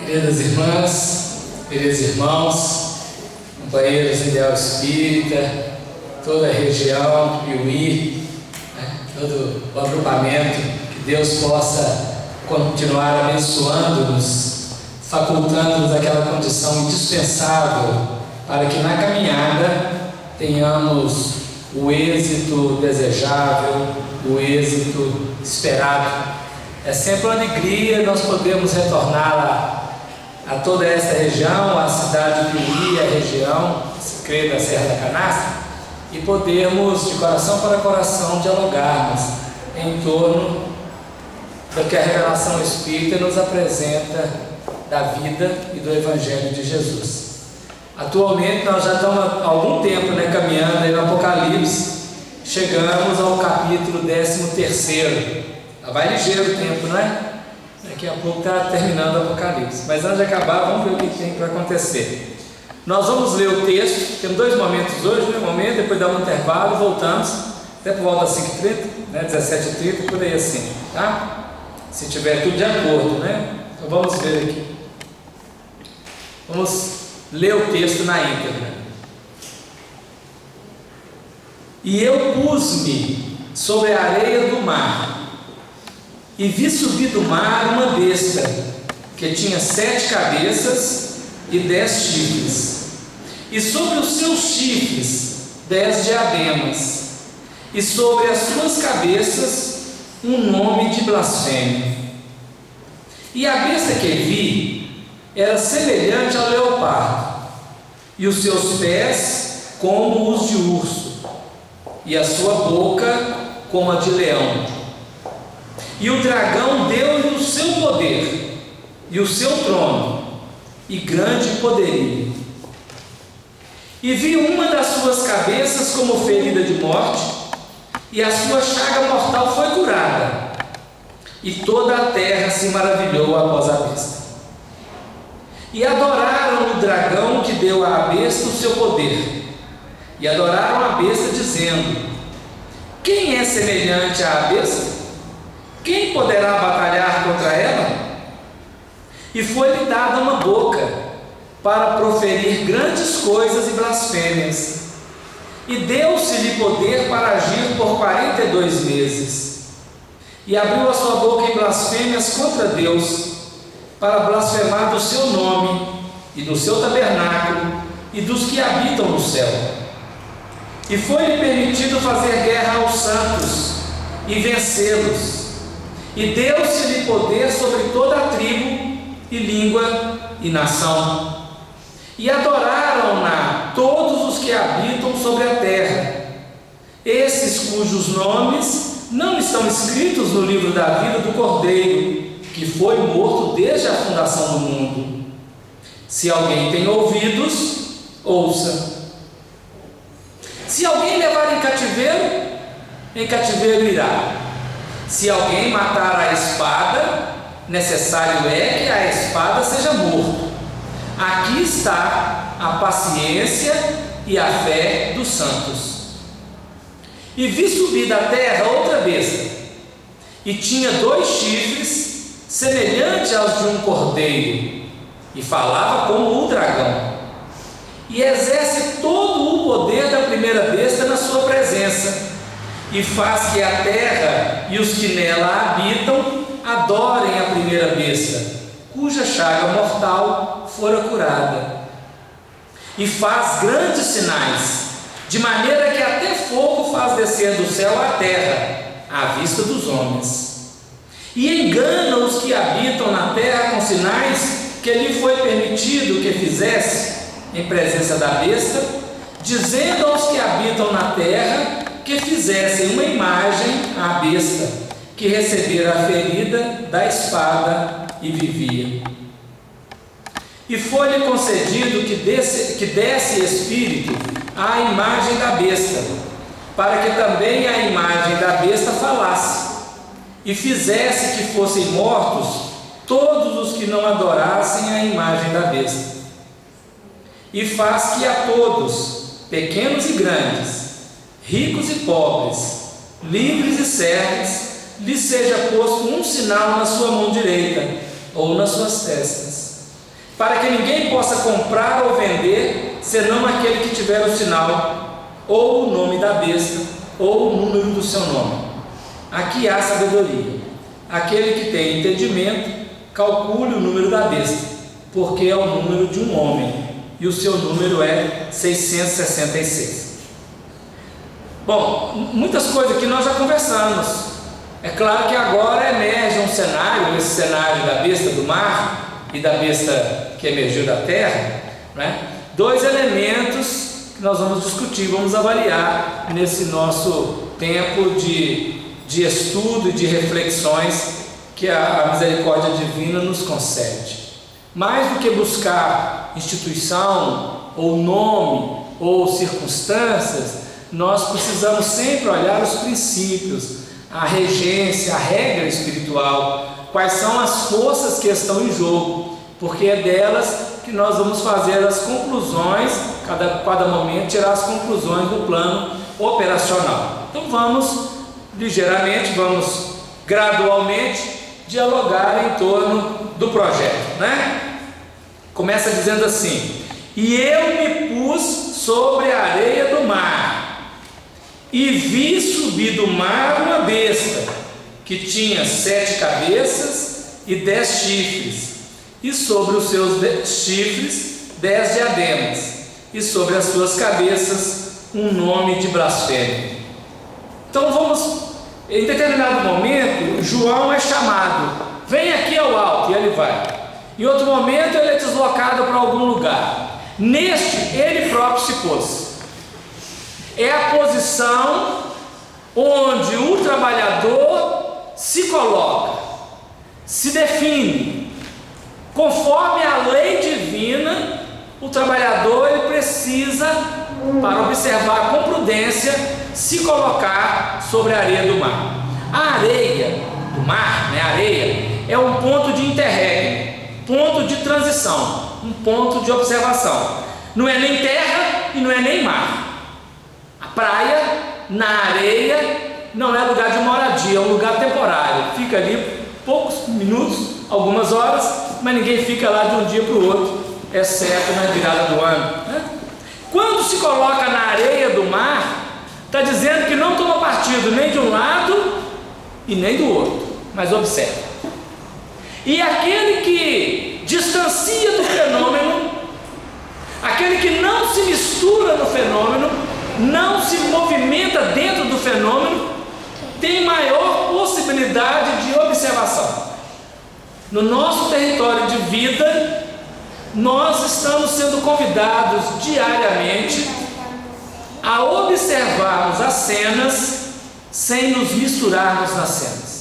Queridas irmãs, queridos irmãos, companheiros do Ideal Espírita, toda a região, Piuí, todo o agrupamento, que Deus possa continuar abençoando-nos, facultando-nos aquela condição indispensável para que na caminhada tenhamos o êxito desejável, o êxito esperado. É sempre uma alegria nós podermos retornar a toda esta região, a cidade de Piuí, a região, se crê, da Serra da Canastra, e podermos, de coração para coração, dialogarmos em torno do que a revelação espírita nos apresenta da vida e do Evangelho de Jesus. Atualmente nós já estamos há algum tempo caminhando aí no Apocalipse, chegamos ao capítulo 13º. Vai ligeiro o tempo, não é? Daqui a pouco está terminando o Apocalipse. Mas antes de acabar, vamos ver o que tem para acontecer. Nós vamos ler o texto. Temos dois momentos hoje, um momento, depois dá um intervalo e voltamos, até por volta das 5h30, 17h30, por aí assim, tá? Se tiver tudo de acordo, né? Então vamos ver aqui. Vamos ler o texto na íntegra. E eu pus-me sobre a areia do mar, e vi subir do mar uma besta, que tinha 7 cabeças e 10 chifres, e sobre os seus chifres 10 diademas, e sobre as suas cabeças um nome de blasfêmia. E a besta que vi era semelhante ao leopardo, e os seus pés como os de urso, e a sua boca como a de leão. E o dragão deu-lhe o seu poder e o seu trono e grande poderio. E vi uma das suas cabeças como ferida de morte, e a sua chaga mortal foi curada, e toda a terra se maravilhou após a besta. E adoraram o dragão que deu à besta o seu poder, e adoraram a besta, dizendo: quem é semelhante à besta? Quem poderá batalhar contra ela? E foi-lhe dada uma boca para proferir grandes coisas e blasfêmias, e deu-se-lhe poder para agir por 42 meses, e abriu a sua boca em blasfêmias contra Deus, para blasfemar do seu nome, e do seu tabernáculo, e dos que habitam no céu. E foi-lhe permitido fazer guerra aos santos, e vencê-los, e deu-se-lhe poder sobre toda a tribo, e língua, e nação. E adoraram-na todos os que habitam sobre a terra, esses cujos nomes não estão escritos no livro da vida do Cordeiro, que foi morto desde a fundação do mundo. Se alguém tem ouvidos, ouça. Se alguém levar em cativeiro irá. Se alguém matar a espada, necessário é que a espada seja morto. Aqui está a paciência e a fé dos santos. E vi subir da terra outra besta, e tinha 2 chifres, semelhante aos de um cordeiro, e falava como um dragão, e exerce todo o poder da primeira besta na sua presença, e faz que a terra e os que nela habitam adorem a primeira besta, cuja chaga mortal fora curada. E faz grandes sinais, de maneira que até fogo faz descer do céu à terra, à vista dos homens. E engana os que habitam na terra com sinais que lhe foi permitido que fizesse em presença da besta, dizendo aos que habitam na terra que fizessem uma imagem à besta, que recebera a ferida da espada e vivia. E foi-lhe concedido que desse espírito à imagem da besta, para que também a imagem da besta falasse, e fizesse que fossem mortos todos os que não adorassem a imagem da besta. E faz que a todos, pequenos e grandes, ricos e pobres, livres e servos, lhe seja posto um sinal na sua mão direita ou nas suas testas, para que ninguém possa comprar ou vender, senão aquele que tiver o sinal, ou o nome da besta, ou o número do seu nome. Aqui há sabedoria. Aquele que tem entendimento, calcule o número da besta, porque é o número de um homem, e o seu número é 666. Bom, muitas coisas aqui nós já conversamos. É claro que agora emerge um cenário, esse cenário da besta do mar e da besta que emergiu da terra, né? Dois elementos que nós vamos discutir, vamos avaliar nesse nosso tempo de estudo e de reflexões que a misericórdia divina nos concede. Mais do que buscar instituição, ou nome, ou circunstâncias, nós precisamos sempre olhar os princípios, a regência, a regra espiritual, quais são as forças que estão em jogo, porque é delas que nós vamos fazer as conclusões, cada momento tirar as conclusões do plano operacional. Então vamos ligeiramente, vamos gradualmente dialogar em torno do projeto, né? Começa dizendo assim: e eu me pus sobre a areia do mar, e vi subir do mar uma besta, que tinha 7 cabeças e 10 chifres, e sobre os seus chifres 10 diademas, e sobre as suas cabeças um nome de blasfêmia. Então vamos, em determinado momento, João é chamado, vem aqui ao alto, e ele vai. Em outro momento ele é deslocado para algum lugar. Neste, ele próprio se pôs. É a posição onde o trabalhador se coloca, se define. Conforme a lei divina, o trabalhador ele precisa, para observar com prudência, se colocar sobre a areia do mar. A areia do mar, né, a areia, é um ponto de interregno, ponto de transição, um ponto de observação. Não é nem terra e não é nem mar. A praia, na areia, não é lugar de moradia, é um lugar temporário. Fica ali poucos minutos, algumas horas, mas ninguém fica lá de um dia para o outro, exceto na virada do ano, né? Quando se coloca na areia do mar, está dizendo que não toma partido nem de um lado e nem do outro, mas observa. E aquele que distancia do fenômeno, aquele que não se mistura no fenômeno, não se movimenta dentro do fenômeno, tem maior possibilidade de observação. No nosso território de vida, nós estamos sendo convidados diariamente a observarmos as cenas sem nos misturarmos nas cenas.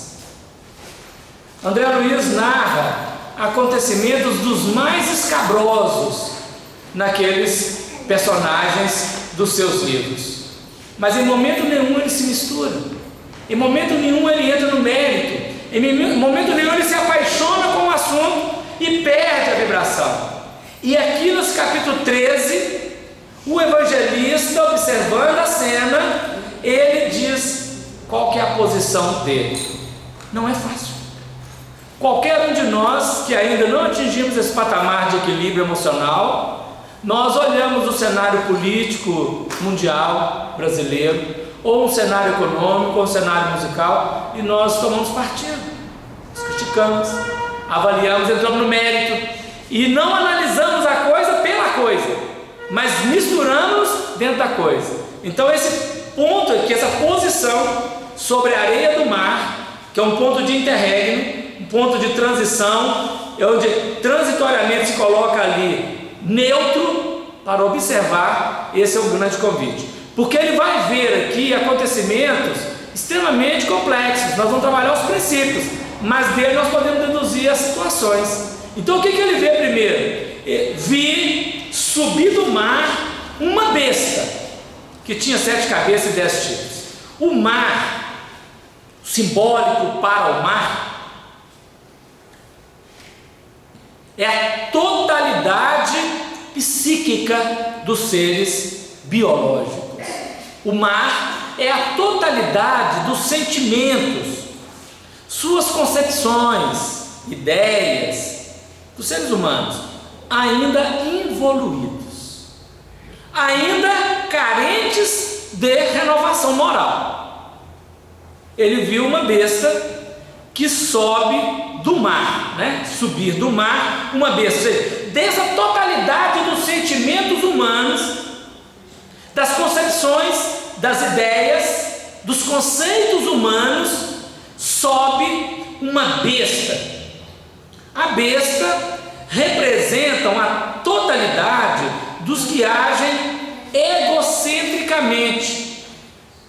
André Luiz narra acontecimentos dos mais escabrosos naqueles personagens dos seus livros, mas em momento nenhum ele se mistura, em momento nenhum ele entra no mérito, em momento nenhum ele se apaixona com o assunto e perde a vibração. E aqui nesse capítulo 13, o evangelista, observando a cena, ele diz qual que é a posição dele. Não é fácil. Qualquer um de nós que ainda não atingimos esse patamar de equilíbrio emocional, nós olhamos o cenário político mundial brasileiro, ou um cenário econômico, ou um cenário musical, e nós tomamos partido, nós criticamos, avaliamos, entramos no mérito, e não analisamos a coisa pela coisa, mas misturamos dentro da coisa. Então esse ponto aqui, essa posição sobre a areia do mar, que é um ponto de interregno, um ponto de transição, onde transitoriamente se coloca ali neutro para observar, esse é o grande convite. Porque ele vai ver aqui acontecimentos extremamente complexos, nós vamos trabalhar os princípios, mas dele nós podemos deduzir as situações. Então o que ele vê primeiro? Vi subir do mar uma besta, que tinha 7 cabeças e 10 chifres. O mar, simbólico para o mar, é a totalidade psíquica dos seres biológicos. O mar é a totalidade dos sentimentos, suas concepções, ideias dos seres humanos. ainda involuídos, ainda carentes de renovação moral. Ele viu uma besta que sobe do mar, subir do mar, uma besta, dessa totalidade dos sentimentos humanos, das concepções, das ideias, dos conceitos humanos, sobe uma besta. A besta representam a totalidade dos que agem egocentricamente,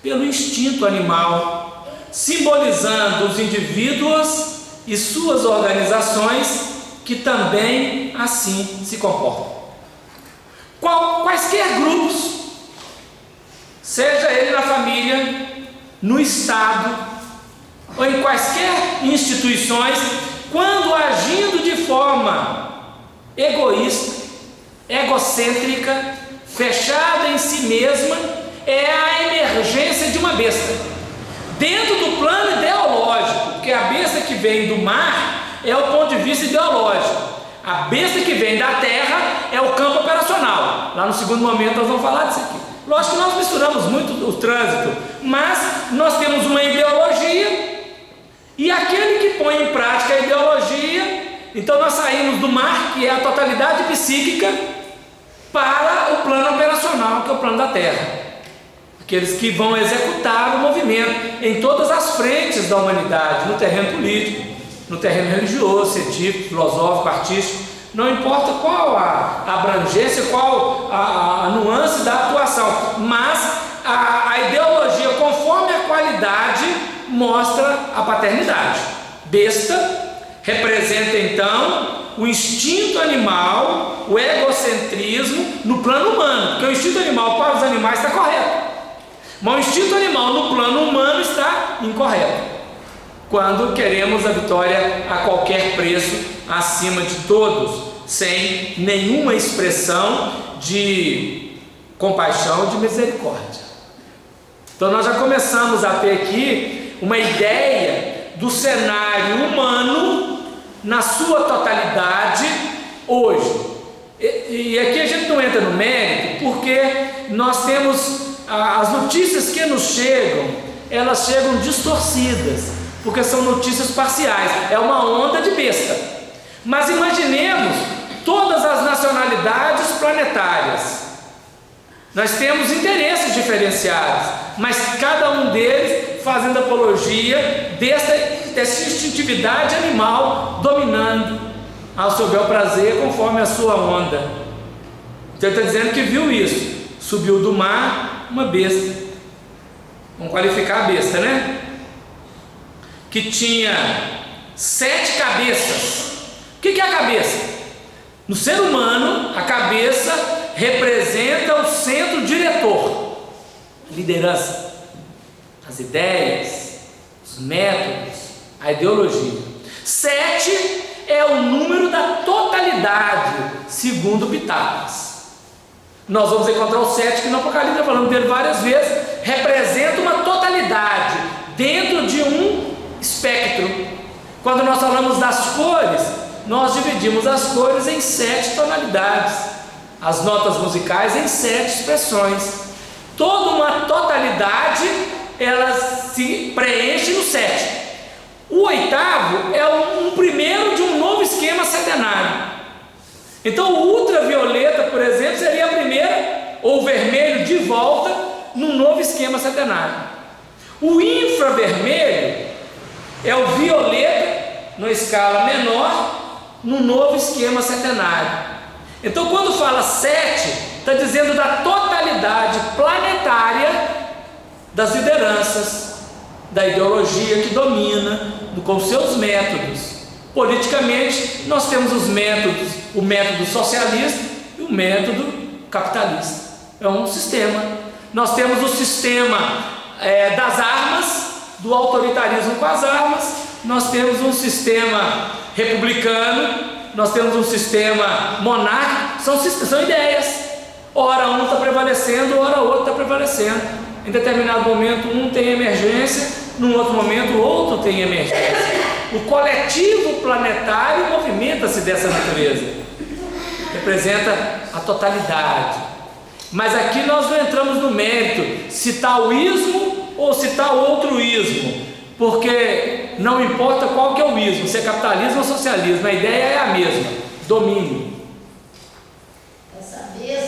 pelo instinto animal, simbolizando os indivíduos e suas organizações que também assim se comportam. Quaisquer grupos, seja ele na família, no Estado ou em quaisquer instituições, quando agindo de forma egoísta, egocêntrica, fechada em si mesma, é a emergência de uma besta. Dentro do plano ideológico, porque a besta que vem do mar é o ponto de vista ideológico, a besta que vem da terra é o campo operacional. Lá no segundo momento nós vamos falar disso aqui. Lógico que nós misturamos muito o trânsito, mas nós temos uma ideologia, e aquele que põe em prática a ideologia, então nós saímos do mar, que é a totalidade psíquica, para o plano operacional, que é o plano da terra. Aqueles que vão executar o movimento em todas as frentes da humanidade, no terreno político, no terreno religioso, científico, filosófico, artístico, não importa qual a abrangência, qual a nuance da atuação, mas a ideologia, conforme a qualidade, mostra a paternidade. Besta representa então o instinto animal, o egocentrismo no plano humano, porque o instinto animal para os animais está correto, mas o instinto animal no plano humano está incorreto, quando queremos a vitória a qualquer preço, acima de todos, sem nenhuma expressão de compaixão e de misericórdia. Então nós já começamos a ter aqui uma ideia do cenário humano na sua totalidade hoje. E aqui a gente não entra no mérito, porque nós temos as notícias que nos chegam, elas chegam distorcidas, porque são notícias parciais, é uma onda de besta. Mas imaginemos todas as nacionalidades planetárias. Nós temos interesses diferenciados, mas cada um deles fazendo apologia dessa instintividade animal dominando ao seu bel prazer conforme a sua onda. Então ele está dizendo que viu isso, subiu do mar uma besta, vamos qualificar a besta, que tinha 7 cabeças. O que é a cabeça? No ser humano, a cabeça representa o centro diretor, a liderança, as ideias, os métodos, a ideologia. 7 é o número da totalidade, segundo Pitágoras. Nós vamos encontrar o 7, que no Apocalipse, falando dele várias vezes, representa uma totalidade dentro de um espectro. Quando nós falamos das cores, nós dividimos as cores em 7 tonalidades, as notas musicais em 7 expressões. Toda uma totalidade, ela se preenche no 7. O 8º é um primeiro de um novo esquema setenário. Então o ultravioleta, por exemplo, seria a primeira, ou o vermelho de volta, num novo esquema setenário. O infravermelho é o violeta, numa escala menor, num novo esquema setenário. Então quando fala 7, está dizendo da totalidade planetária das lideranças, da ideologia que domina, com seus métodos. Politicamente, nós temos os métodos, o método socialista e o método capitalista. É um sistema. Nós temos o sistema das armas, do autoritarismo com as armas. Nós temos um sistema republicano, nós temos um sistema monárquico. São ideias. Ora um está prevalecendo, ora outro está prevalecendo. Em determinado momento um tem emergência, num outro momento o outro tem emergência. O coletivo planetário movimenta-se dessa natureza. representa a totalidade. Mas aqui nós não entramos no mérito se está o ismo ou se está o outro ismo, porque não importa qual que é o ismo, se é capitalismo ou socialismo, a ideia é a mesma: domínio,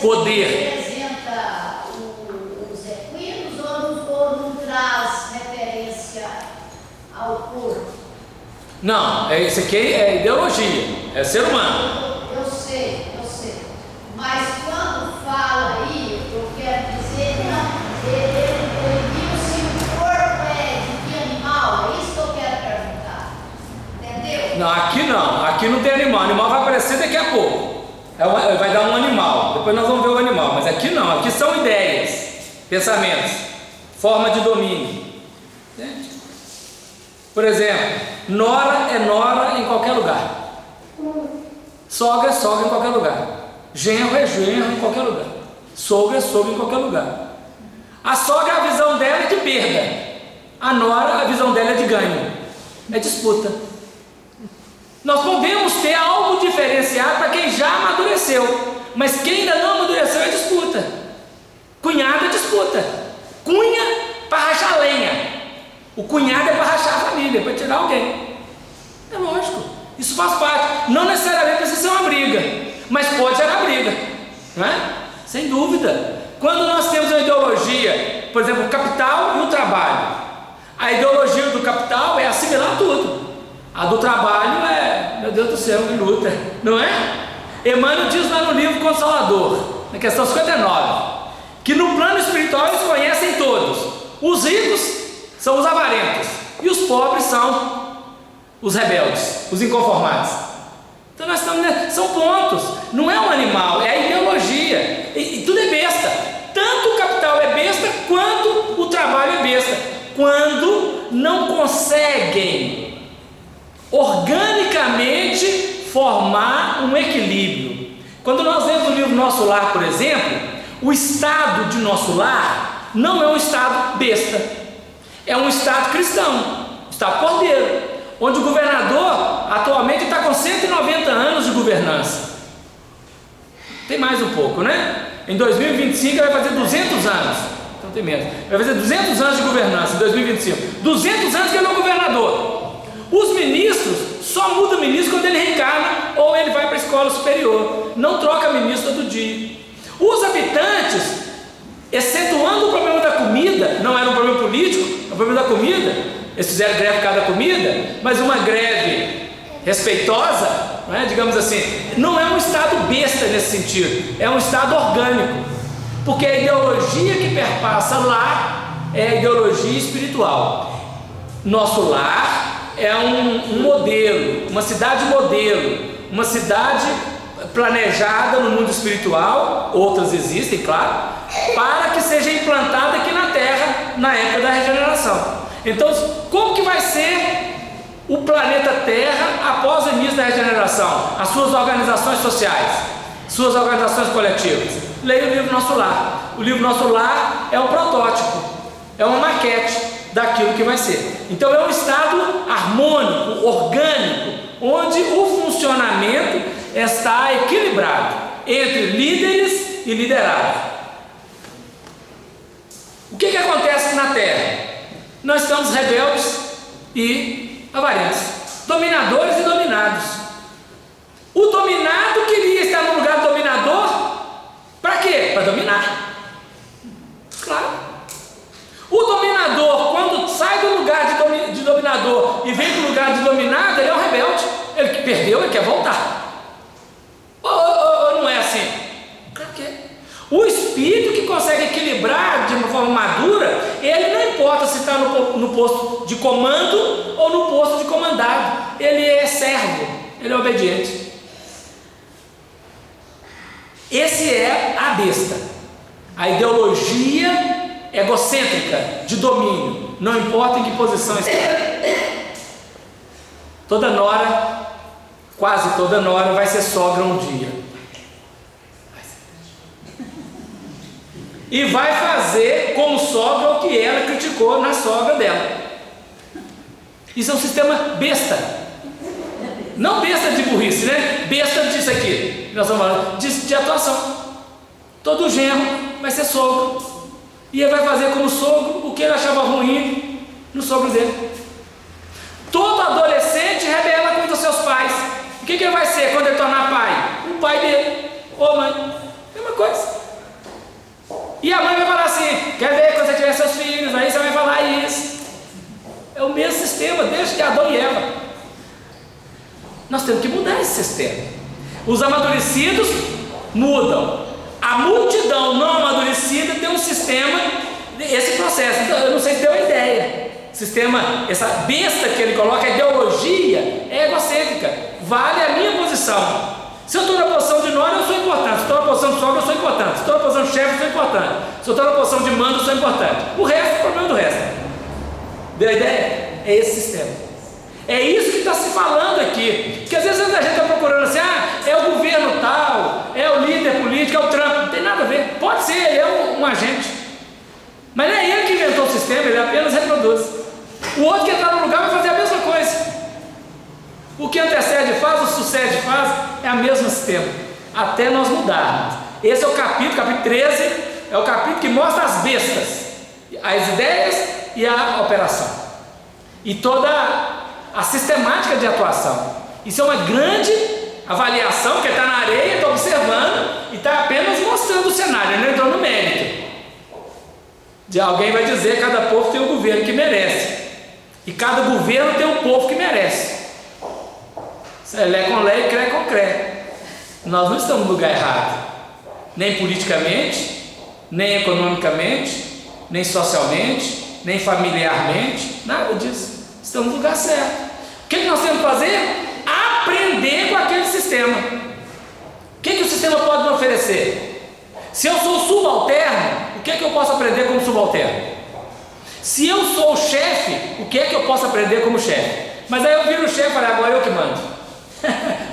poder. Representa os equinos ou não traz referência ao corpo? Não, isso aqui é ideologia, é ser humano. Eu sei. Mas quando fala aí, eu quero dizer, não, ele viu se o corpo é de que animal, é isso que eu quero perguntar. Entendeu? Não, aqui não tem animal, o animal vai aparecer daqui a pouco. Vai dar um animal, depois nós vamos ver o animal, mas aqui não, aqui são ideias, pensamentos, forma de domínio. Entende? Por exemplo, nora é nora em qualquer lugar, sogra é sogra em qualquer lugar, genro é genro em qualquer lugar, sogro é sogro em qualquer lugar. A sogra, a visão dela é de perda, a nora, a visão dela é de ganho, é disputa. Nós podemos ter algo diferenciado para quem já amadureceu, mas quem ainda não amadureceu é disputa. Cunhado é disputa, cunha para rachar lenha, o cunhado é para rachar a família, para tirar alguém. É lógico, isso faz parte. Não necessariamente precisa ser uma briga, mas pode gerar briga, não é? Sem dúvida. Quando nós temos uma ideologia, por exemplo, o capital e o trabalho, a ideologia do capital é assimilar tudo, a do trabalho é, meu Deus do céu, que luta, não é? Emmanuel diz lá no livro Consolador, na questão 59, que no plano espiritual eles conhecem todos. Os ricos são os avarentos e os pobres são os rebeldes, os inconformados. Então nós estamos, são pontos, não é um animal, é a ideologia, e tudo é besta. Tanto o capital é besta quanto o trabalho é besta, quando não conseguem organicamente formar um equilíbrio. Quando nós lemos o livro Nosso Lar, por exemplo, o estado de nosso lar não é um estado besta, é um estado cristão, um estado cordeiro, onde o governador atualmente está com 190 anos de governança. Tem mais um pouco, né? Em 2025 ele vai fazer 200 anos, então tem menos, vai fazer 200 anos de governança em 2025, 200 anos que ele é o governador. Os ministros, só muda o ministro quando ele reencarna ou ele vai para a escola superior, não troca ministro todo dia. Os habitantes, excetuando o problema da comida, não era um problema político, é um problema da comida, eles fizeram greve por causa da comida, mas uma greve respeitosa, não é? Digamos assim, não é um estado besta nesse sentido, é um estado orgânico, porque a ideologia que perpassa lá é a ideologia espiritual. Nosso lar é um modelo, uma cidade modelo, uma cidade planejada no mundo espiritual, outras existem, claro, para que seja implantada aqui na Terra na época da regeneração. Então, como que vai ser o planeta Terra após o início da regeneração? As suas organizações sociais, suas organizações coletivas. Leia o livro Nosso Lar. O livro Nosso Lar é um protótipo, é uma maquete daquilo que vai ser. Então é um estado harmônico, orgânico, onde o funcionamento está equilibrado entre líderes e liderado. O que acontece na Terra? Nós estamos rebeldes e avarentos, dominadores e dominados. O dominado queria estar no lugar do dominador, para quê? Para dominar. Claro. O dominador, quando sai do lugar de dominador e vem para o lugar de dominado, ele é um rebelde. Ele que perdeu, ele quer voltar. Ou não é assim? Claro que é. O espírito que consegue equilibrar de uma forma madura, ele não importa se está no posto de comando ou no posto de comandado, ele é servo, ele é obediente. Esse é a besta, a ideologia egocêntrica de domínio, não importa em que posição está. Toda nora, quase toda nora, vai ser sogra um dia. E vai fazer como sogra o que ela criticou na sogra dela. Isso é um sistema besta. Não besta de burrice. burrice, né? Besta disso aqui. Nós estamos falando de atuação. Todo genro vai ser sogro. E ele vai fazer como sogro o que ele achava ruim no sogro dele. Todo adolescente rebela contra seus pais. O que ele vai ser quando ele tornar pai? O pai dele. Ou mãe. Mesma coisa. E a mãe vai falar assim: quer ver quando você tiver seus filhos? Aí você vai falar isso. É o mesmo sistema, desde Adão e Eva. Nós temos que mudar esse sistema. Os amadurecidos mudam. A multidão não amadurecida tem um sistema, esse processo. Então, eu não sei se deu uma ideia. Sistema, essa besta que ele coloca, a ideologia é egocêntrica. Vale a minha posição. Se eu estou na posição de nora, eu sou importante. Se estou na posição de sogra, eu sou importante. Se estou na posição de chefe, eu sou importante. Se eu estou na posição de mando, eu sou importante. O resto é o problema do resto. Deu a ideia? É esse sistema. É isso que está se falando aqui. Porque às vezes a gente está procurando assim: é o governo tal, é o líder político, é o Trump. Não tem nada a ver. Pode ser, ele é um agente. Mas não é ele que inventou o sistema, ele apenas reproduz. O outro que entrar no lugar vai fazer a mesma coisa. O que antecede faz, o sucede faz, é o mesmo sistema. Até nós mudarmos. Esse é o capítulo 13, é o capítulo que mostra as bestas, as ideias e a operação. E toda a sistemática de atuação. Isso é uma grande avaliação, que está na areia, está observando e está apenas mostrando o cenário, ele não entrou no mérito. De alguém vai dizer: cada povo tem um governo que merece. E cada governo tem um povo que merece. Lé com lé e cré com cré. Nós não estamos no lugar errado, nem politicamente, nem economicamente, nem socialmente, nem familiarmente, nada disso. Estamos no lugar certo. O que nós temos que fazer? Aprender com aquele sistema. O que o sistema pode me oferecer? Se eu sou subalterno, o que eu posso aprender como subalterno? Se eu sou o chefe, o que eu posso aprender como chefe? Mas aí eu viro o chefe e falo: agora eu que mando.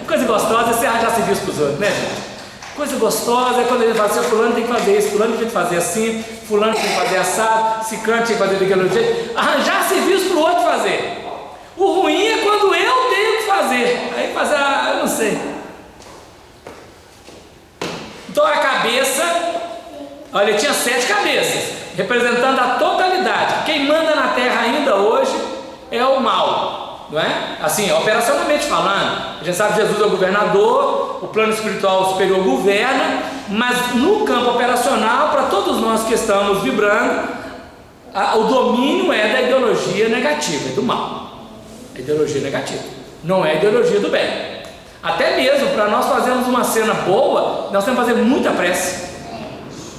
Coisa gostosa é você arranjar serviço para os outros, né, gente? Coisa gostosa é quando ele fala assim: fulano tem que fazer isso, fulano tem que fazer assim, fulano tem que fazer assado, ciclano tem que fazer daquele jeito. Arranjar serviço para o outro fazer. O ruim é quando eu tenho que fazer. Aí fazer, eu não sei. Então a cabeça, olha, tinha 7 cabeças, representando a totalidade. Quem manda na terra ainda hoje é o mal, não é? Assim, operacionalmente falando, a gente sabe que Jesus é o governador, o plano espiritual superior governa, mas no campo operacional, para todos nós que estamos vibrando, o domínio é da ideologia negativa, é do mal. A ideologia negativa, não é a ideologia do bem. Até mesmo para nós fazermos uma cena boa, nós temos que fazer muita pressa.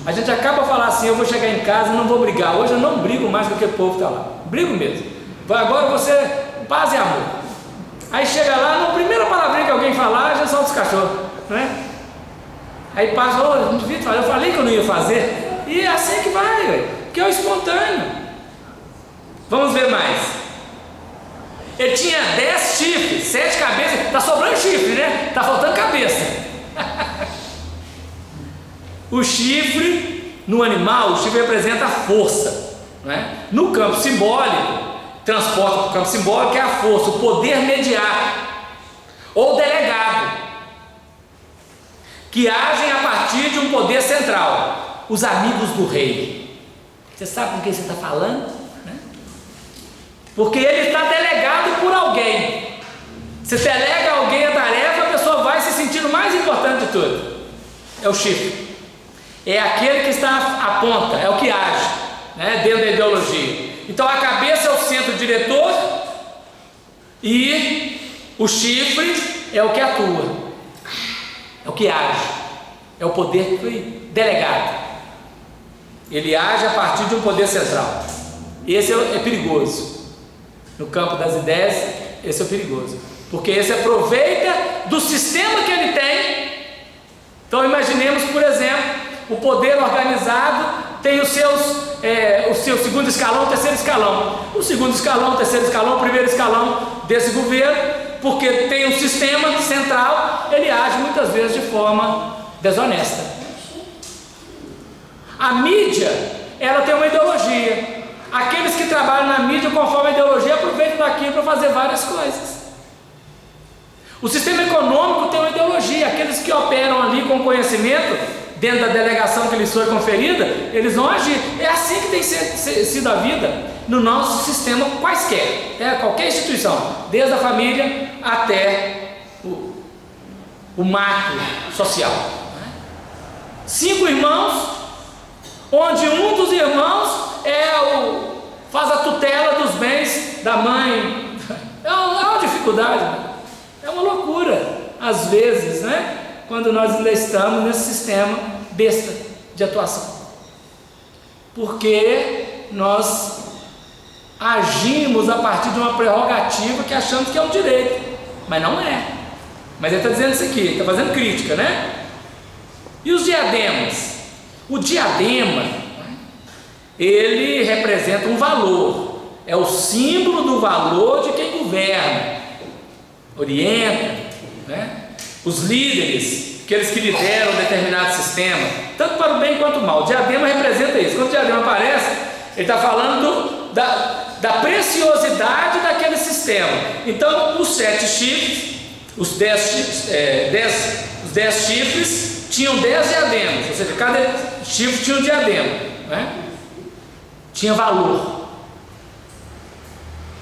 A gente acaba falando assim: eu vou chegar em casa e não vou brigar. Hoje eu não brigo mais com aquele povo que está lá. Brigo mesmo. Agora você, paz e amor. Aí chega lá, na primeira palavrinha que alguém falar, já solta os cachorros, né? Aí passa: não devia fazer, eu falei que eu não ia fazer. E é assim que vai, que é o espontâneo. Vamos ver mais. Ele tinha 10 chifres, 7 cabeças. Está sobrando chifre, né? Está faltando cabeça. O chifre, no animal, o chifre representa a força, não é? No campo simbólico, transporta para o campo simbólico, é a força, o poder mediato ou delegado, que agem a partir de um poder central. Os amigos do rei. Você sabe com quem você está falando? Porque ele está delegado por alguém. Se delega a alguém a tarefa, a pessoa vai se sentindo mais importante de tudo. É o chifre. É aquele que está à ponta, é o que age, né, dentro da ideologia. Então a cabeça é o centro diretor e o chifre é o que atua, é o que age, é o poder que foi delegado. Ele age a partir de um poder central. Esse é perigoso. No campo das ideias, esse é o perigoso, porque esse aproveita do sistema que ele tem. Então imaginemos, por exemplo, o poder organizado tem o seu segundo escalão, terceiro escalão. O segundo escalão, terceiro escalão, primeiro escalão desse governo, porque tem um sistema central, ele age muitas vezes de forma desonesta. A mídia, ela tem uma ideologia. Aqueles que trabalham na mídia conforme a ideologia aproveitam daquilo para fazer várias coisas. O sistema econômico tem uma ideologia. Aqueles que operam ali com conhecimento, dentro da delegação que lhes foi conferida, eles vão agir. É assim que tem sido a vida no nosso sistema quaisquer, qualquer instituição, desde a família até o macro social. 5 irmãos, onde um dos irmãos faz a tutela dos bens da mãe. É uma dificuldade, é uma loucura, às vezes, quando nós ainda estamos nesse sistema besta de atuação, porque nós agimos a partir de uma prerrogativa que achamos que é um direito, mas não é. Mas ele está dizendo isso aqui, está fazendo crítica, E os diademas? O diadema, ele representa um valor, é o símbolo do valor de quem governa, orienta, os líderes, aqueles que lideram um determinado sistema, tanto para o bem quanto o mal. O diadema representa isso. Quando o diadema aparece, ele está falando da preciosidade daquele sistema. Então, os 7 chifres, os 10 chifres tinham 10 diademas, ou seja, cada chifre tinha um diadema, tinha valor.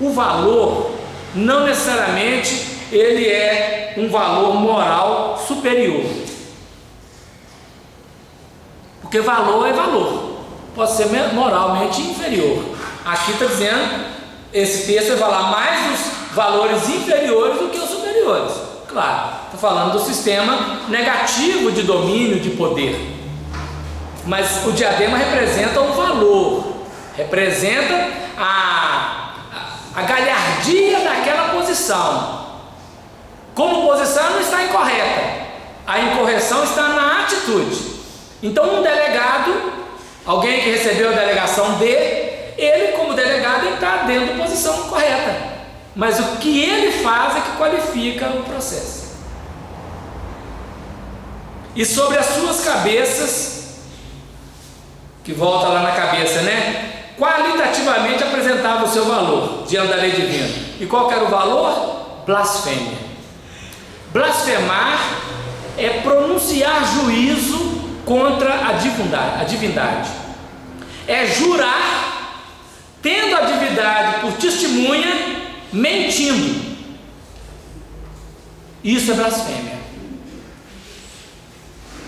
O valor não necessariamente ele é um valor moral superior, porque valor é valor, pode ser moralmente inferior. Aqui está dizendo, esse texto vai falar mais dos valores inferiores do que os superiores. Claro, está falando do sistema negativo de domínio, de poder, mas o diadema representa o valor, representa a galhardia daquela posição. Como posição não está incorreta, a incorreção está na atitude. Então, um delegado, alguém que recebeu a delegação D, ele como delegado ele está dentro da posição correta, mas o que ele faz é que qualifica o processo. E sobre as suas cabeças, que volta lá na cabeça, qualitativamente apresentava o seu valor diante da lei divina. E qual que era o valor? Blasfêmia. Blasfemar é pronunciar juízo contra a divindade. É jurar, tendo a divindade por testemunha, mentindo. Isso é blasfêmia.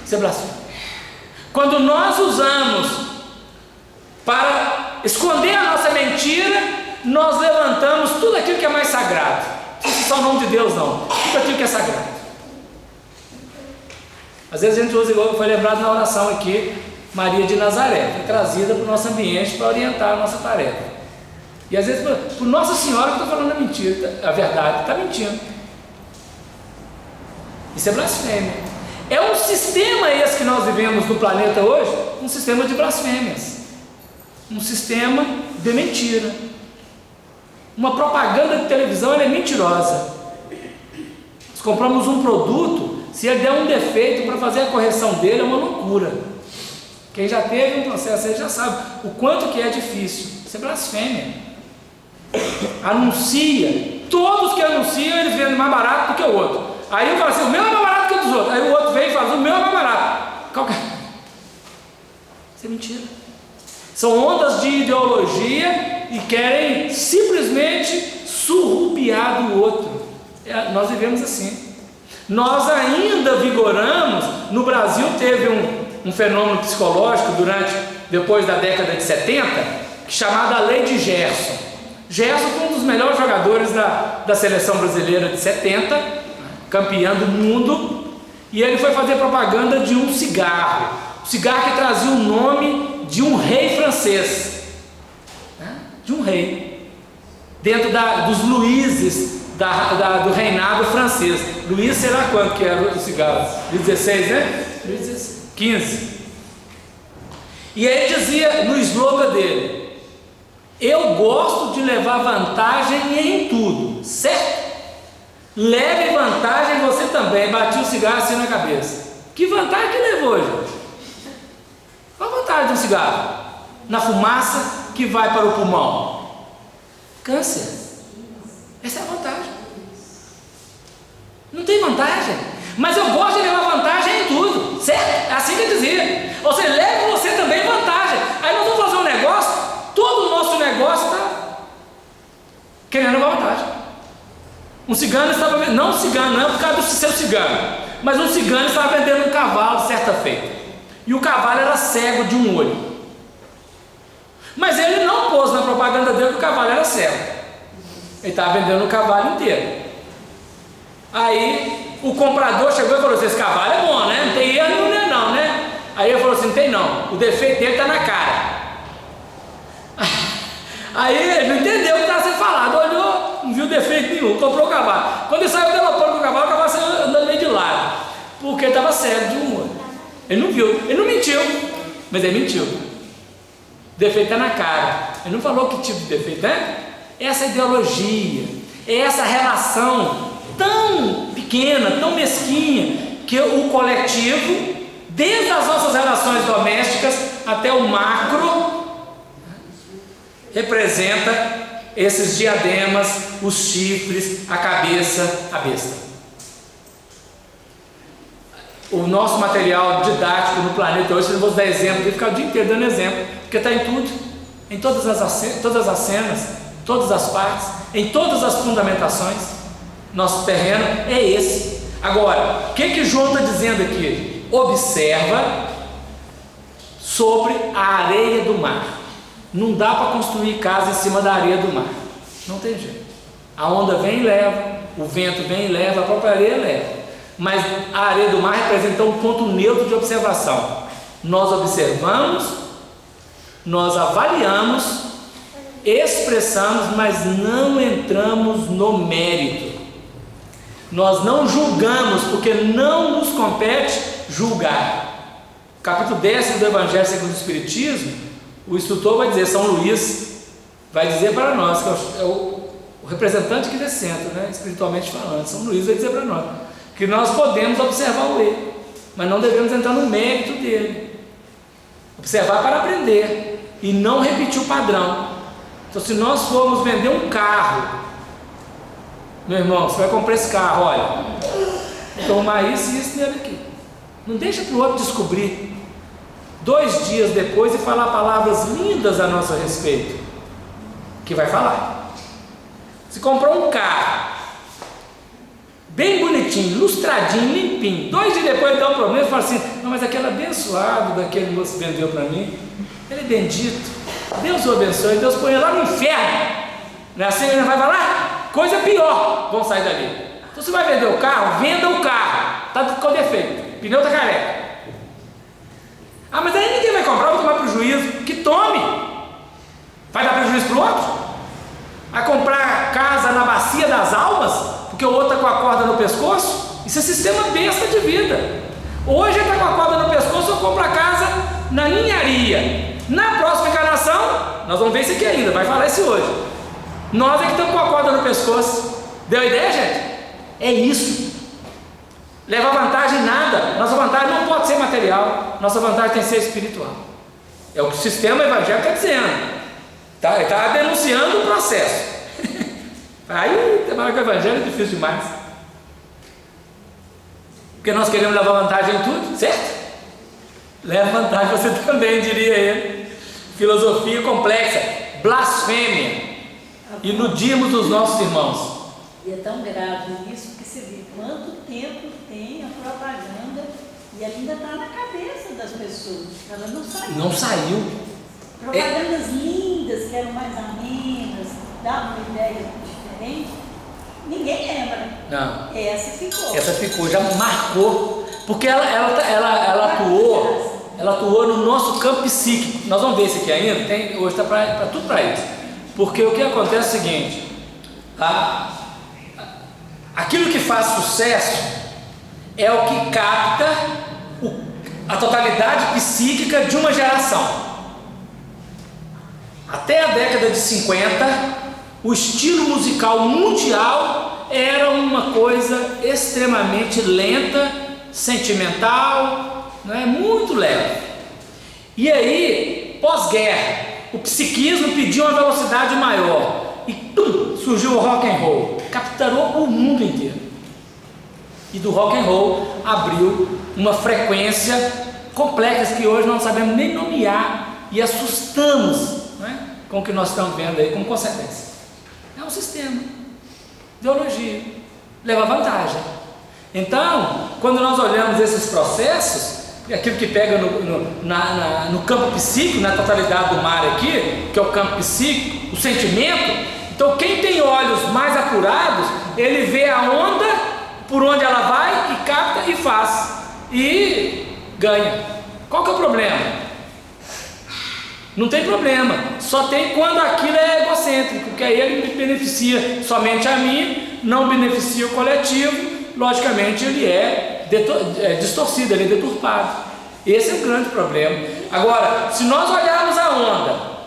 Isso é blasfêmia. Quando nós usamos para esconder a nossa mentira, nós levantamos tudo aquilo que é mais sagrado. Não é só o nome de Deus, não. Tudo aquilo que é sagrado. Às vezes a gente usa, igual foi lembrado na oração aqui, Maria de Nazaré, foi trazida para o nosso ambiente para orientar a nossa tarefa. E às vezes, por Nossa Senhora que está falando a mentira, a verdade, está mentindo. Isso é blasfêmia. É um sistema esse que nós vivemos no planeta hoje, um sistema de blasfêmias, um sistema de mentira. Uma propaganda de televisão ela é mentirosa. Nós compramos um produto, se ele der um defeito para fazer a correção dele é uma loucura. Quem já teve um processo aí já sabe o quanto que é difícil. Isso é blasfêmia. Anuncia, todos que anunciam eles vendem mais barato do que o outro. Aí um fala assim, o meu é mais barato que o dos outros. Aí o outro vem e fala, o meu é mais barato. Isso é mentira. São ondas de ideologia e querem simplesmente surrupiar do outro. Nós vivemos assim. Nós ainda vigoramos. No Brasil teve um fenômeno psicológico depois da década de 70, chamado a Lei de Gerson. Gerson foi um dos melhores jogadores da seleção brasileira de 70, campeão do mundo, e ele foi fazer propaganda de um cigarro que trazia o nome de um rei francês, de um rei, dentro dos Luíses do reinado francês. Luís, sei lá quanto que era o cigarro, Luís XVI, Luís XVI, 15. E aí dizia no slogan dele, eu gosto de levar vantagem em tudo, certo? Leve vantagem você também. Bati o cigarro assim na cabeça. Que vantagem que levou, gente? Qual a vantagem de um cigarro? Na fumaça que vai para o pulmão? Câncer. Essa é a vantagem. Não vantagem, mas eu gosto de levar vantagem em tudo, certo? É assim que eu dizia. Ou seja, leve você também vantagem. Aí nós vamos fazer um negócio, todo o nosso negócio está querendo levar vantagem. Um cigano estava vendendo, não um cigano, não é por causa do seu cigano, mas um cigano estava vendendo um cavalo certa feita, e o cavalo era cego de um olho, mas ele não pôs na propaganda dele que o cavalo era cego, ele estava vendendo o cavalo inteiro. Aí o comprador chegou e falou assim: esse cavalo é bom, né? Não tem erro, não, né? Aí ele falou assim: não tem não, o defeito dele está na cara. Aí ele não entendeu o que estava sendo falado, olhou, não viu defeito nenhum, comprou o cavalo. Quando ele saiu galopando com o cavalo saiu andando meio de lado, porque ele estava cego de um olho. Ele não viu, ele não mentiu, mas ele mentiu. O defeito está na cara. Ele não falou que tipo de defeito é? Essa ideologia, essa relação tão pequena, tão mesquinha, que o coletivo, desde as nossas relações domésticas até o macro, representa esses diademas, os chifres, a cabeça, a besta. O nosso material didático no planeta hoje, eu vou dar exemplo, eu ficar o dia inteiro dando exemplo, porque está em tudo, em todas as cenas, todas as partes, em todas as fundamentações. Nosso terreno é esse. Agora, o que João está dizendo aqui? Observa sobre a areia do mar. Não dá para construir casa em cima da areia do mar, não tem jeito. A onda vem e leva, o vento vem e leva, a própria areia leva, mas a areia do mar representa um ponto neutro de observação. Nós observamos, nós avaliamos, expressamos, mas não entramos no mérito. Nós não julgamos, porque não nos compete julgar. Capítulo 10 do Evangelho segundo o Espiritismo, o instrutor vai dizer, São Luís vai dizer para nós, que é o representante aqui desse centro, né, espiritualmente falando, São Luís vai dizer para nós, que nós podemos observar o erro, mas não devemos entrar no mérito dele. Observar para aprender e não repetir o padrão. Então, se nós formos vender um carro, meu irmão, você vai comprar esse carro, olha, tomar isso e isso nele aqui, não deixa para o outro descobrir 2 dias depois e falar palavras lindas a nosso respeito, que vai falar. Se comprou um carro bem bonitinho, lustradinho, limpinho, 2 dias depois dá um problema e fala assim: não, mas aquele abençoado daquele moço que vendeu para mim, ele é bendito, Deus o abençoe, Deus põe ele lá no inferno, não é assim? Ele vai falar coisa pior, vão sair dali. Então, você vai vender o carro, venda o carro, está com defeito, pneu está careca. Ah, mas aí ninguém vai comprar, vai tomar prejuízo. Que tome! Vai dar prejuízo para o outro? Vai comprar casa na bacia das almas, porque o outro está com a corda no pescoço? Isso é sistema besta de vida. Hoje ele está com a corda no pescoço, eu compro a casa na ninharia. Na próxima encarnação, nós vamos ver isso aqui ainda, vai falar isso hoje. Nós é que estamos com a corda no pescoço. Deu ideia, gente? É isso. Levar vantagem em nada. Nossa vantagem não pode ser material, nossa vantagem tem que ser espiritual. É o que o sistema evangélico está dizendo. Ele está denunciando o processo. Aí tem mais que o evangelho é difícil demais. Porque nós queremos levar vantagem em tudo, certo? Leva vantagem você também, diria ele. Filosofia complexa, blasfêmia. Iludimos os nossos irmãos. E é tão grave isso que você vê quanto tempo tem a propaganda e ainda está na cabeça das pessoas. Ela não saiu. Não saiu. Propagandas lindas, que eram mais amenas, davam uma ideia diferente. Ninguém lembra. Não. Essa ficou. Essa ficou, já marcou. Porque ela atuou no nosso campo psíquico. Nós vamos ver isso aqui ainda. Hoje está para tudo para isso. Porque o que acontece é o seguinte: aquilo que faz sucesso é o que capta a totalidade psíquica de uma geração. Até a década de 50, o estilo musical mundial era uma coisa extremamente lenta, sentimental, né? Muito leve. E aí, pós-guerra, o psiquismo pediu uma velocidade maior e surgiu o rock and roll, capturou o mundo inteiro. e do rock and roll abriu uma frequência complexa que hoje não sabemos nem nomear e assustamos, né, com o que nós estamos vendo aí como consequência. É um sistema, ideologia, leva vantagem. Então, quando nós olhamos esses processos, aquilo que pega no campo psíquico, na totalidade do mar aqui, que é o campo psíquico, o sentimento, então quem tem olhos mais apurados, ele vê a onda, por onde ela vai, e capta e faz, e ganha. Qual que é o problema? Não tem problema, só tem quando aquilo é egocêntrico, que aí ele beneficia somente a mim, não beneficia o coletivo, logicamente ele é distorcido, ele é deturpado. Esse é o grande problema. Agora, se nós olharmos a onda,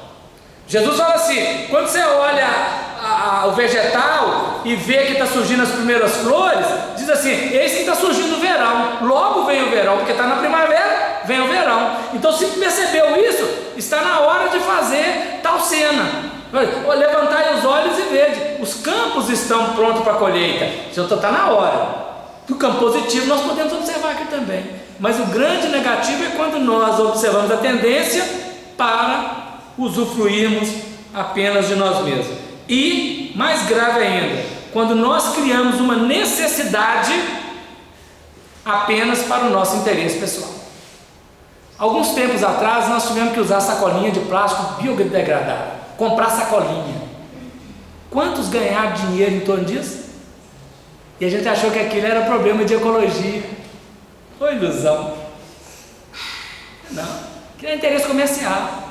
Jesus fala assim, quando você olha o vegetal e vê que está surgindo as primeiras flores, diz assim, esse que está surgindo o verão, logo vem o verão, porque está na primavera, vem o verão. Então, se percebeu isso, está na hora de fazer tal cena. Levantai os olhos e vede, os campos estão prontos para a colheita, já está na hora. No campo positivo nós podemos observar aqui também, mas o grande negativo é quando nós observamos a tendência para usufruirmos apenas de nós mesmos. E, mais grave ainda, quando nós criamos uma necessidade apenas para o nosso interesse pessoal. Alguns tempos atrás nós tivemos que usar sacolinha de plástico biodegradável, comprar sacolinha. Quantos ganharam dinheiro em torno disso? E a gente achou que aquilo era problema de ecologia. Foi ilusão. Não, aquilo é interesse comercial.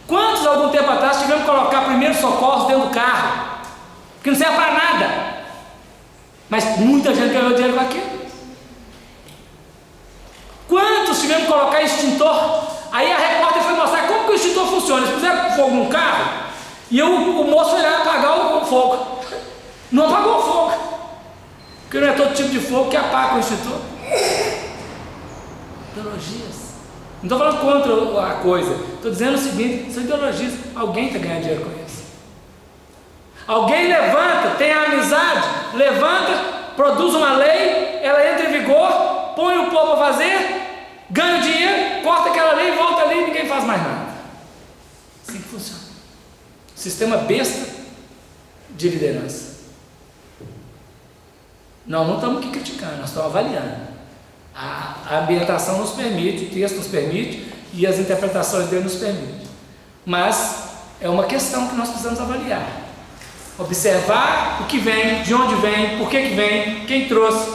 Quantos, algum tempo atrás, tivemos que colocar primeiros socorros dentro do carro? Que não serve para nada. Mas muita gente ganhou dinheiro com aquilo. Quantos tivemos que colocar extintor? Aí a repórter foi mostrar como que o extintor funciona. Eles puseram fogo num carro e o moço foi lá apagar o fogo. Não apagou o fogo. Porque não é todo tipo de fogo que apaga o extintor. Ideologias. Não estou falando contra a coisa, estou dizendo o seguinte, são ideologias. Alguém está ganhando dinheiro com isso. Alguém levanta, tem a amizade, levanta, produz uma lei, ela entra em vigor, põe o povo a fazer, ganha dinheiro, corta aquela lei, volta ali e ninguém faz mais nada. Assim que funciona. Sistema besta de liderança. Não estamos aqui criticando, nós estamos avaliando. A ambientação nos permite, o texto nos permite e as interpretações dele nos permitem. Mas é uma questão que nós precisamos avaliar. Observar o que vem, de onde vem, por que vem, quem trouxe.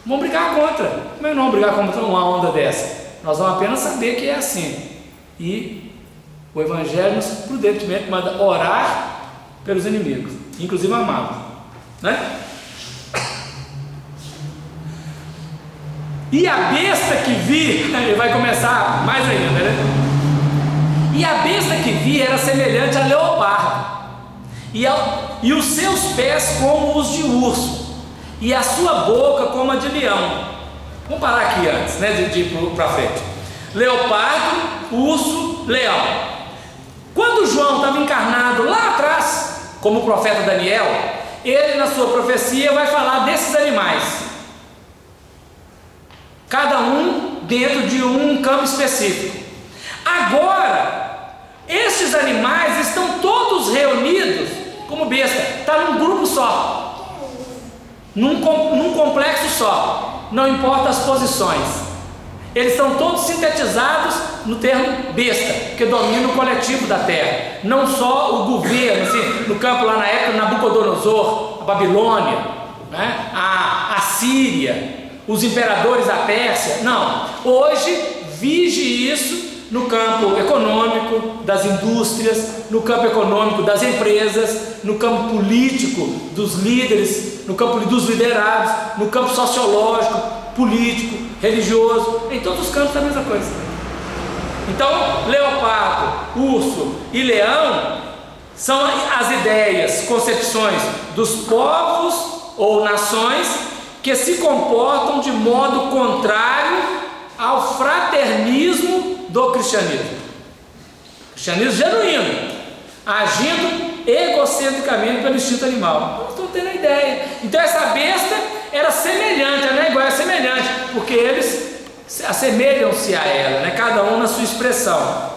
Vamos brigar contra. Como é que não vamos brigar contra uma onda dessa? Nós vamos apenas saber que é assim. E o Evangelho nos prudentemente manda orar pelos inimigos, inclusive amá-los, né? E a besta que vi, ele vai começar mais ainda, né? E a besta que vi era semelhante a leopardo, e os seus pés como os de urso, e a sua boca como a de leão. Vamos parar aqui antes, né, de ir para frente. Leopardo, urso, leão. Quando João estava encarnado lá atrás, como o profeta Daniel, ele na sua profecia vai falar desses animais. Cada um dentro de um campo específico. Agora, estes animais estão todos reunidos como besta, está num grupo só, num complexo só, não importa as posições, eles estão todos sintetizados no termo besta, que domina o coletivo da terra, não só o governo, assim, no campo lá na época, Nabucodonosor, a Babilônia, né? a Síria, os imperadores da Pérsia. Não, hoje vige isso no campo econômico das indústrias, no campo econômico das empresas, no campo político dos líderes, no campo dos liderados, no campo sociológico, político, religioso, em todos os campos é a mesma coisa. Então, leopardo, urso e leão são as ideias, concepções dos povos ou nações que se comportam de modo contrário ao fraternismo do cristianismo. Cristianismo genuíno, agindo egocentricamente pelo instinto animal. Não estou tendo a ideia. Então essa besta era semelhante, não é igual, porque eles assemelham-se a ela, né? Cada um na sua expressão.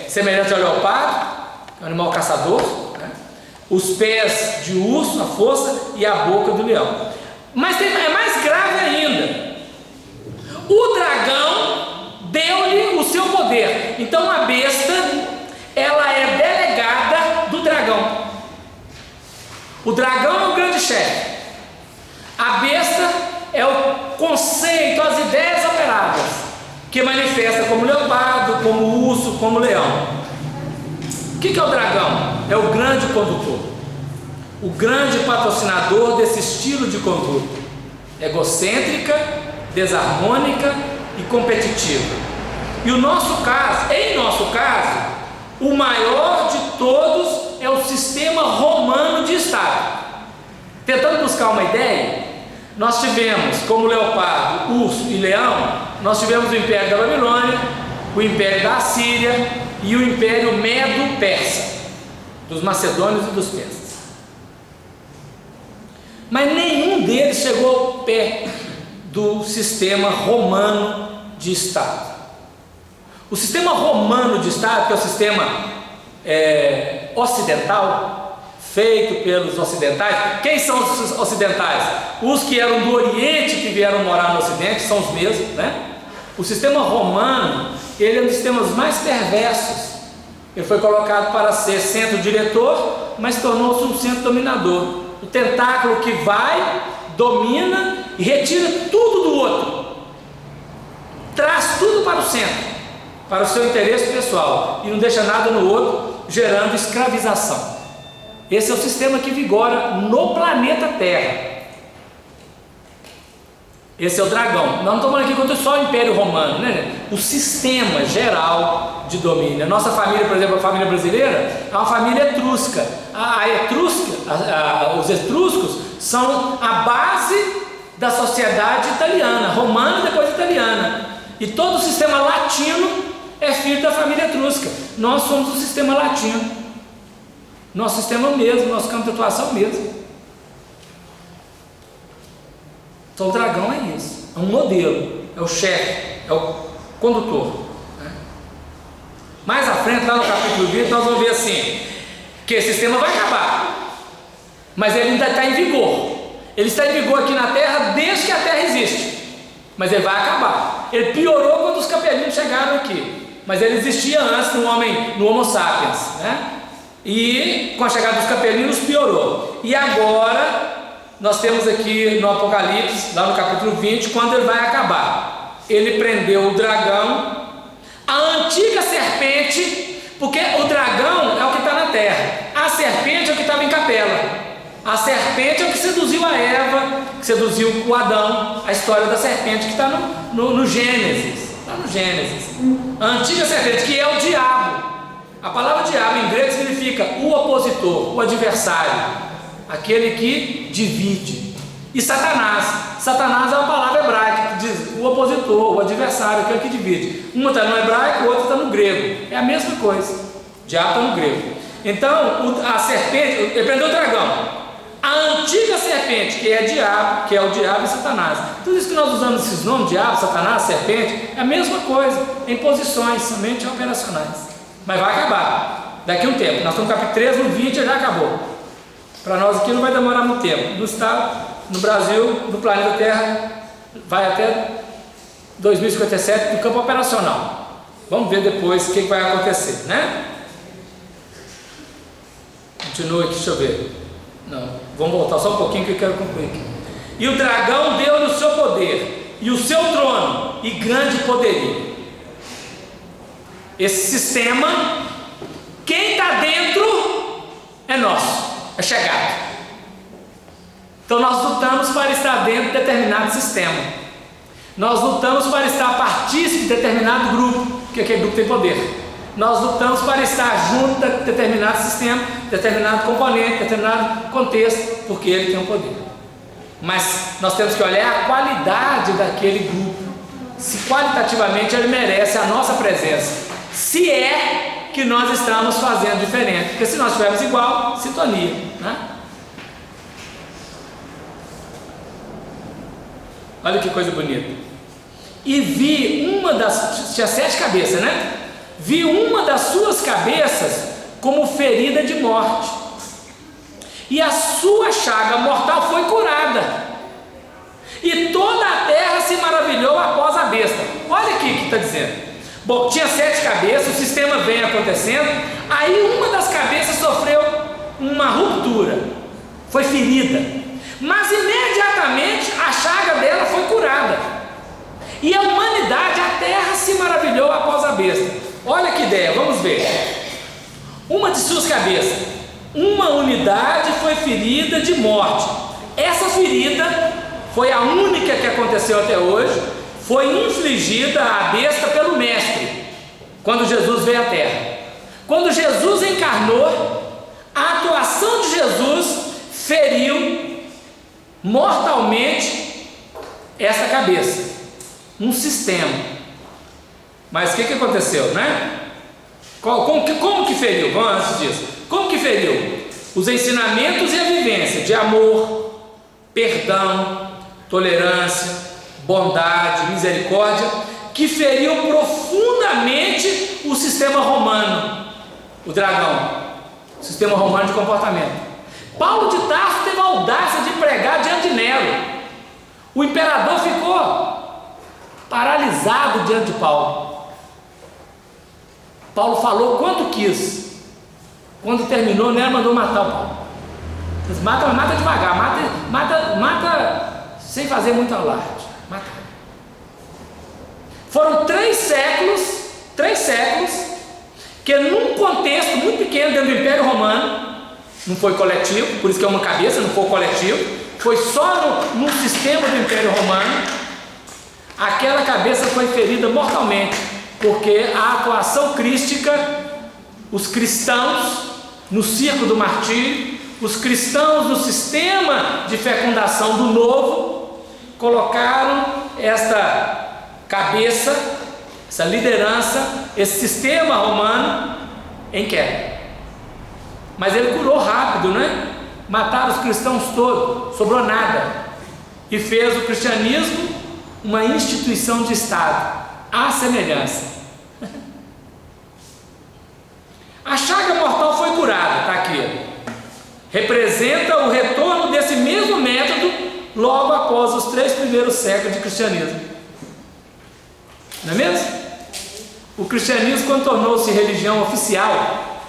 Semelhante ao leopardo, que é um animal caçador, né? Os pés de urso, a força, e a boca do leão. Mas é mais grave ainda. O dragão deu-lhe o seu poder. Então a besta, ela é delegada do dragão. O dragão é o grande chefe. A besta é o conceito, as ideias operadas, que manifesta como leopardo, como urso, como leão. O que é o dragão? É o grande condutor, o grande patrocinador desse estilo de conduta, egocêntrica, desarmônica e competitiva. E em nosso caso, o maior de todos é o sistema romano de Estado. Tentando buscar uma ideia, nós tivemos como leopardo, urso e leão, nós tivemos o Império da Babilônia, o Império da Assíria e o Império Medo-Persa, dos macedônios e dos persas. Mas nenhum deles chegou ao pé do sistema romano de Estado. O sistema romano de Estado, que é o sistema ocidental, feito pelos ocidentais. Quem são os ocidentais? Os que eram do Oriente, que vieram morar no Ocidente, são os mesmos, né? O sistema romano, ele é um dos sistemas mais perversos. Ele foi colocado para ser centro diretor, mas tornou-se um centro dominador. O tentáculo que vai, domina e retira tudo do outro, traz tudo para o centro, para o seu interesse pessoal, e não deixa nada no outro, gerando escravização. Esse é o sistema que vigora no planeta Terra. Esse é o dragão. Nós não estamos falando aqui contra só o Império Romano, né? O sistema geral de domínio. A nossa família, por exemplo, a família brasileira, é uma família etrusca. Os etruscos são a base da sociedade italiana, romana e depois italiana. E todo o sistema latino é filho da família etrusca. Nós somos o sistema latino. Nosso sistema mesmo, nosso campo de atuação mesmo. Então o dragão é isso, é um modelo, é o chefe, é o condutor, né? Mais à frente, lá no capítulo 20, nós vamos ver assim, que esse sistema vai acabar, mas ele ainda está em vigor. Ele está em vigor aqui na Terra desde que a Terra existe, mas ele vai acabar. Ele piorou quando os capelinos chegaram aqui, mas ele existia antes no Homo sapiens, né? E com a chegada dos capelinos piorou. E agora nós temos aqui no Apocalipse, lá no capítulo 20, quando ele vai acabar. Ele prendeu o dragão, a antiga serpente, porque o dragão é o que está na terra, a serpente é o que estava em Capela. A serpente é o que seduziu a Eva, que seduziu o Adão, a história da serpente que está no Gênesis. Está no Gênesis. A antiga serpente, que é o diabo. A palavra diabo em grego significa o opositor, o adversário, aquele que divide. E Satanás. Satanás é uma palavra hebraica que diz o opositor, o adversário, aquele que divide. Uma está no hebraico, o outro está no grego. É a mesma coisa. O diabo está no grego. Então, a serpente, ele prendeu o dragão. A antiga serpente, que é o diabo e Satanás. Tudo isso que nós usamos esses nomes, diabo, Satanás, serpente, é a mesma coisa, em posições, somente operacionais. Mas vai acabar, daqui a um tempo. Nós estamos no capítulo 13, no 20 já acabou. Para nós aqui não vai demorar muito tempo. No estado, no Brasil, no planeta Terra, vai até 2057 no campo operacional. Vamos ver depois o que vai acontecer, né? Continua aqui, deixa eu ver. Não, vamos voltar só um pouquinho que eu quero concluir aqui. E o dragão deu-lhe o seu poder, e o seu trono, e grande poderio. Esse sistema, quem está dentro é nosso, é chegado. Então nós lutamos para estar dentro de determinado sistema. Nós lutamos para estar partícipe de determinado grupo, porque aquele grupo tem poder. Nós lutamos para estar junto de determinado sistema, determinado componente, determinado contexto, porque ele tem um poder. Mas nós temos que olhar a qualidade daquele grupo, se qualitativamente ele merece a nossa presença, se é que nós estamos fazendo diferente, porque se nós estivermos igual, sintonia, né? Olha que coisa bonita. E vi tinha 7 cabeças, né? Vi uma das suas cabeças como ferida de morte, e a sua chaga mortal foi curada, e toda a terra se maravilhou após a besta. Olha aqui o que está dizendo. Bom, tinha 7 cabeças, o sistema vem acontecendo, aí uma das cabeças sofreu uma ruptura, foi ferida, mas imediatamente a chaga dela foi curada, e a humanidade, a terra se maravilhou após a besta. Olha que ideia, vamos ver. Uma de suas cabeças, uma unidade foi ferida de morte. Essa ferida foi a única que aconteceu até hoje, foi infligida à besta pelo Mestre, quando Jesus veio à terra. Quando Jesus encarnou, a atuação de Jesus feriu mortalmente essa cabeça, um sistema. Mas o que aconteceu, né? Como que feriu? Vamos antes disso. Como que feriu? Os ensinamentos e a vivência de amor, perdão, tolerância, bondade, misericórdia, que feriu profundamente o sistema romano, o dragão, o sistema romano de comportamento. Paulo de Tarso teve a audácia de pregar diante de Nero. O imperador ficou paralisado diante de Paulo. Paulo falou quanto quis. Quando terminou, Nero mandou matar o Paulo. Diz, mata devagar, mata sem fazer muito alarde. Mata. Foram 3 séculos, que num contexto muito pequeno dentro do Império Romano, não foi coletivo, por isso que é uma cabeça, não foi coletivo, foi só no sistema do Império Romano, aquela cabeça foi ferida mortalmente, porque a atuação crística, os cristãos no circo do martírio, os cristãos no sistema de fecundação do novo, colocaram esta cabeça, essa liderança, esse sistema romano em queda. Mas ele curou rápido, né? Mataram os cristãos todos, sobrou nada, e fez o cristianismo uma instituição de Estado, à semelhança. A chaga mortal foi curada, está aqui. Representa o retorno desse mesmo método logo após os 3 primeiros séculos de cristianismo. Não é mesmo? O cristianismo, quando tornou-se religião oficial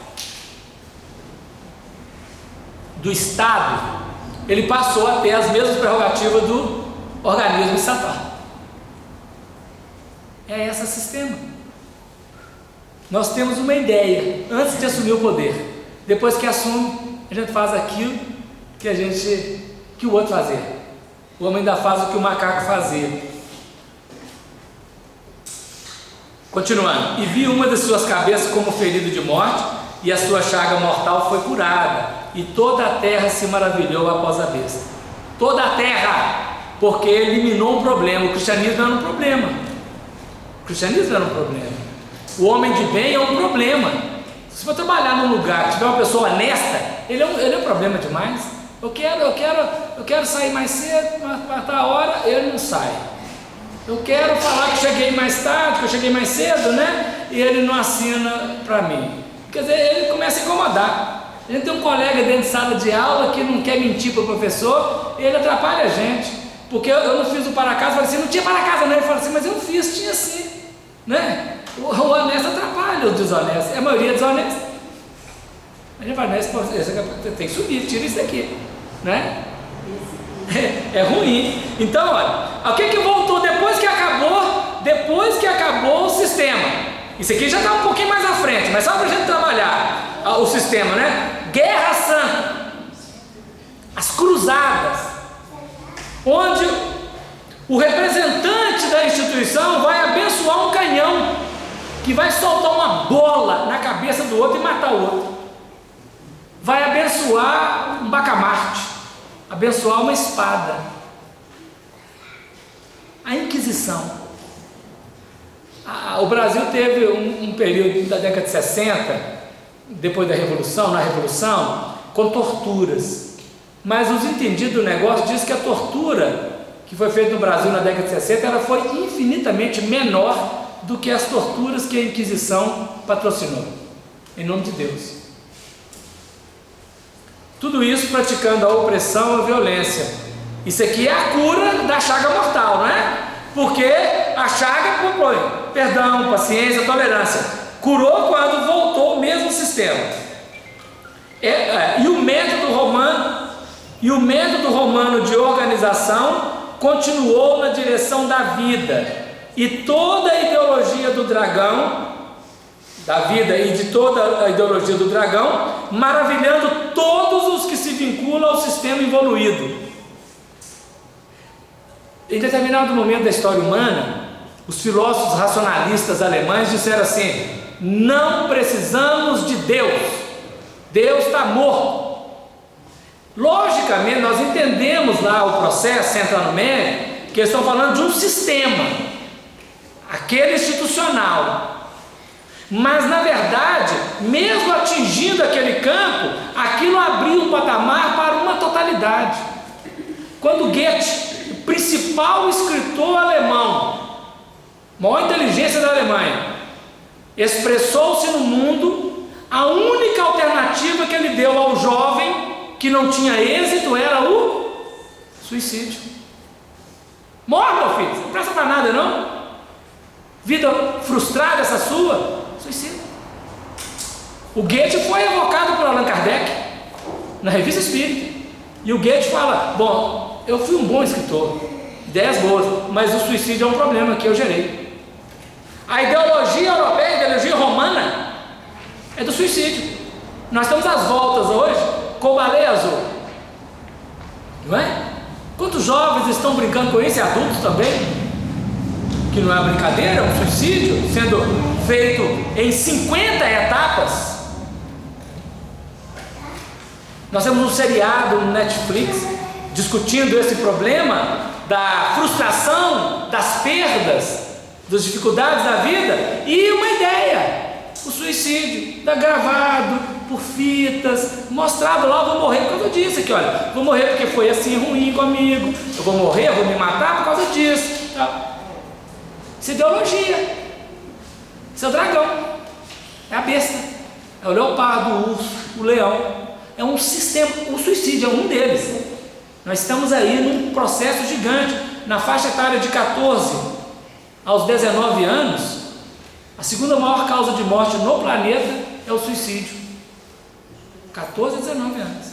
do Estado, ele passou a ter as mesmas prerrogativas do organismo estatal. É esse sistema. Nós temos uma ideia antes de assumir o poder. Depois que assume, a gente faz aquilo que o outro fazia. O homem ainda faz o que o macaco fazia. Continuando. E vi uma de suas cabeças como ferido de morte, e a sua chaga mortal foi curada, e toda a terra se maravilhou após a besta. Toda a terra, porque eliminou um problema. O cristianismo era um problema. O cristianismo era um problema. O homem de bem é um problema. Se for trabalhar num lugar que tiver uma pessoa honesta, ele é um problema demais. Eu quero sair mais cedo, mas a hora ele não sai. Eu quero falar que cheguei mais tarde, que eu cheguei mais cedo, né? E ele não assina para mim. Quer dizer, ele começa a incomodar. A gente tem um colega dentro de sala de aula que não quer mentir para o professor, e ele atrapalha a gente. Porque eu não fiz o para-casa, falei assim, não tinha para-casa não. Ele fala assim, mas eu não fiz, tinha sim, né? O honesto atrapalha o desonesto, a maioria é desonesta. A gente fala, tem que subir, tira isso daqui, né? É ruim. Então, olha, o que voltou depois que acabou o sistema? Isso aqui já está um pouquinho mais à frente, mas só para a gente trabalhar o sistema, né? Guerra Santa, as cruzadas, onde o representante da instituição vai abençoar um canhão que vai soltar uma bola na cabeça do outro e matar o outro. Vai abençoar um bacamarte, abençoar uma espada. A Inquisição. O Brasil teve um período da década de 60, depois da Revolução, na Revolução, com torturas. Mas os entendidos do negócio dizem que a tortura que foi feita no Brasil na década de 60, ela foi infinitamente menor do que as torturas que a Inquisição patrocinou, em nome de Deus. Tudo isso praticando a opressão e a violência. Isso aqui é a cura da chaga mortal, não é? Porque a chaga propõe perdão, paciência, tolerância. Curou quando voltou o mesmo sistema. E o método romano de organização continuou na direção da vida. E toda a ideologia do dragão, da vida e de toda a ideologia do dragão, maravilhando todos os que se vinculam ao sistema evoluído. Em determinado momento da história humana, os filósofos racionalistas alemães disseram assim: não precisamos de Deus, Deus está morto. Logicamente, nós entendemos lá o processo, entra no mérito, que eles estão falando de um sistema, aquele institucional. Mas na verdade, mesmo atingindo aquele campo, aquilo abriu um patamar para uma totalidade. Quando Goethe, o principal escritor alemão, maior inteligência da Alemanha, expressou-se no mundo, a única alternativa que ele deu ao jovem que não tinha êxito era o suicídio. Morre, meu filho, você não presta para nada não? Vida frustrada essa sua? Suicida. O Goethe foi evocado por Allan Kardec na Revista Espírita, e o Goethe fala: bom, eu fui um bom escritor, ideias boas, mas o suicídio é um problema que eu gerei. A ideologia europeia, a ideologia romana é do suicídio. Nós estamos às voltas hoje com o baleia azul, não é? Quantos jovens estão brincando com isso, e adultos também, que não é uma brincadeira, é um suicídio sendo feito em 50 etapas. Nós temos um seriado no Netflix discutindo esse problema da frustração, das perdas, das dificuldades da vida, e uma ideia: o suicídio, tá gravado por fitas, mostrado lá. Eu vou morrer por causa disso aqui, olha, vou morrer porque foi assim ruim comigo, eu vou morrer, eu vou me matar por causa disso, tá? Isso é ideologia, isso é o dragão, é a besta, é o leopardo, o urso, o leão. É um sistema, o suicídio é um deles. Nós estamos aí num processo gigante. Na faixa etária de 14 aos 19 anos, a segunda maior causa de morte no planeta é o suicídio. 14 a 19 anos,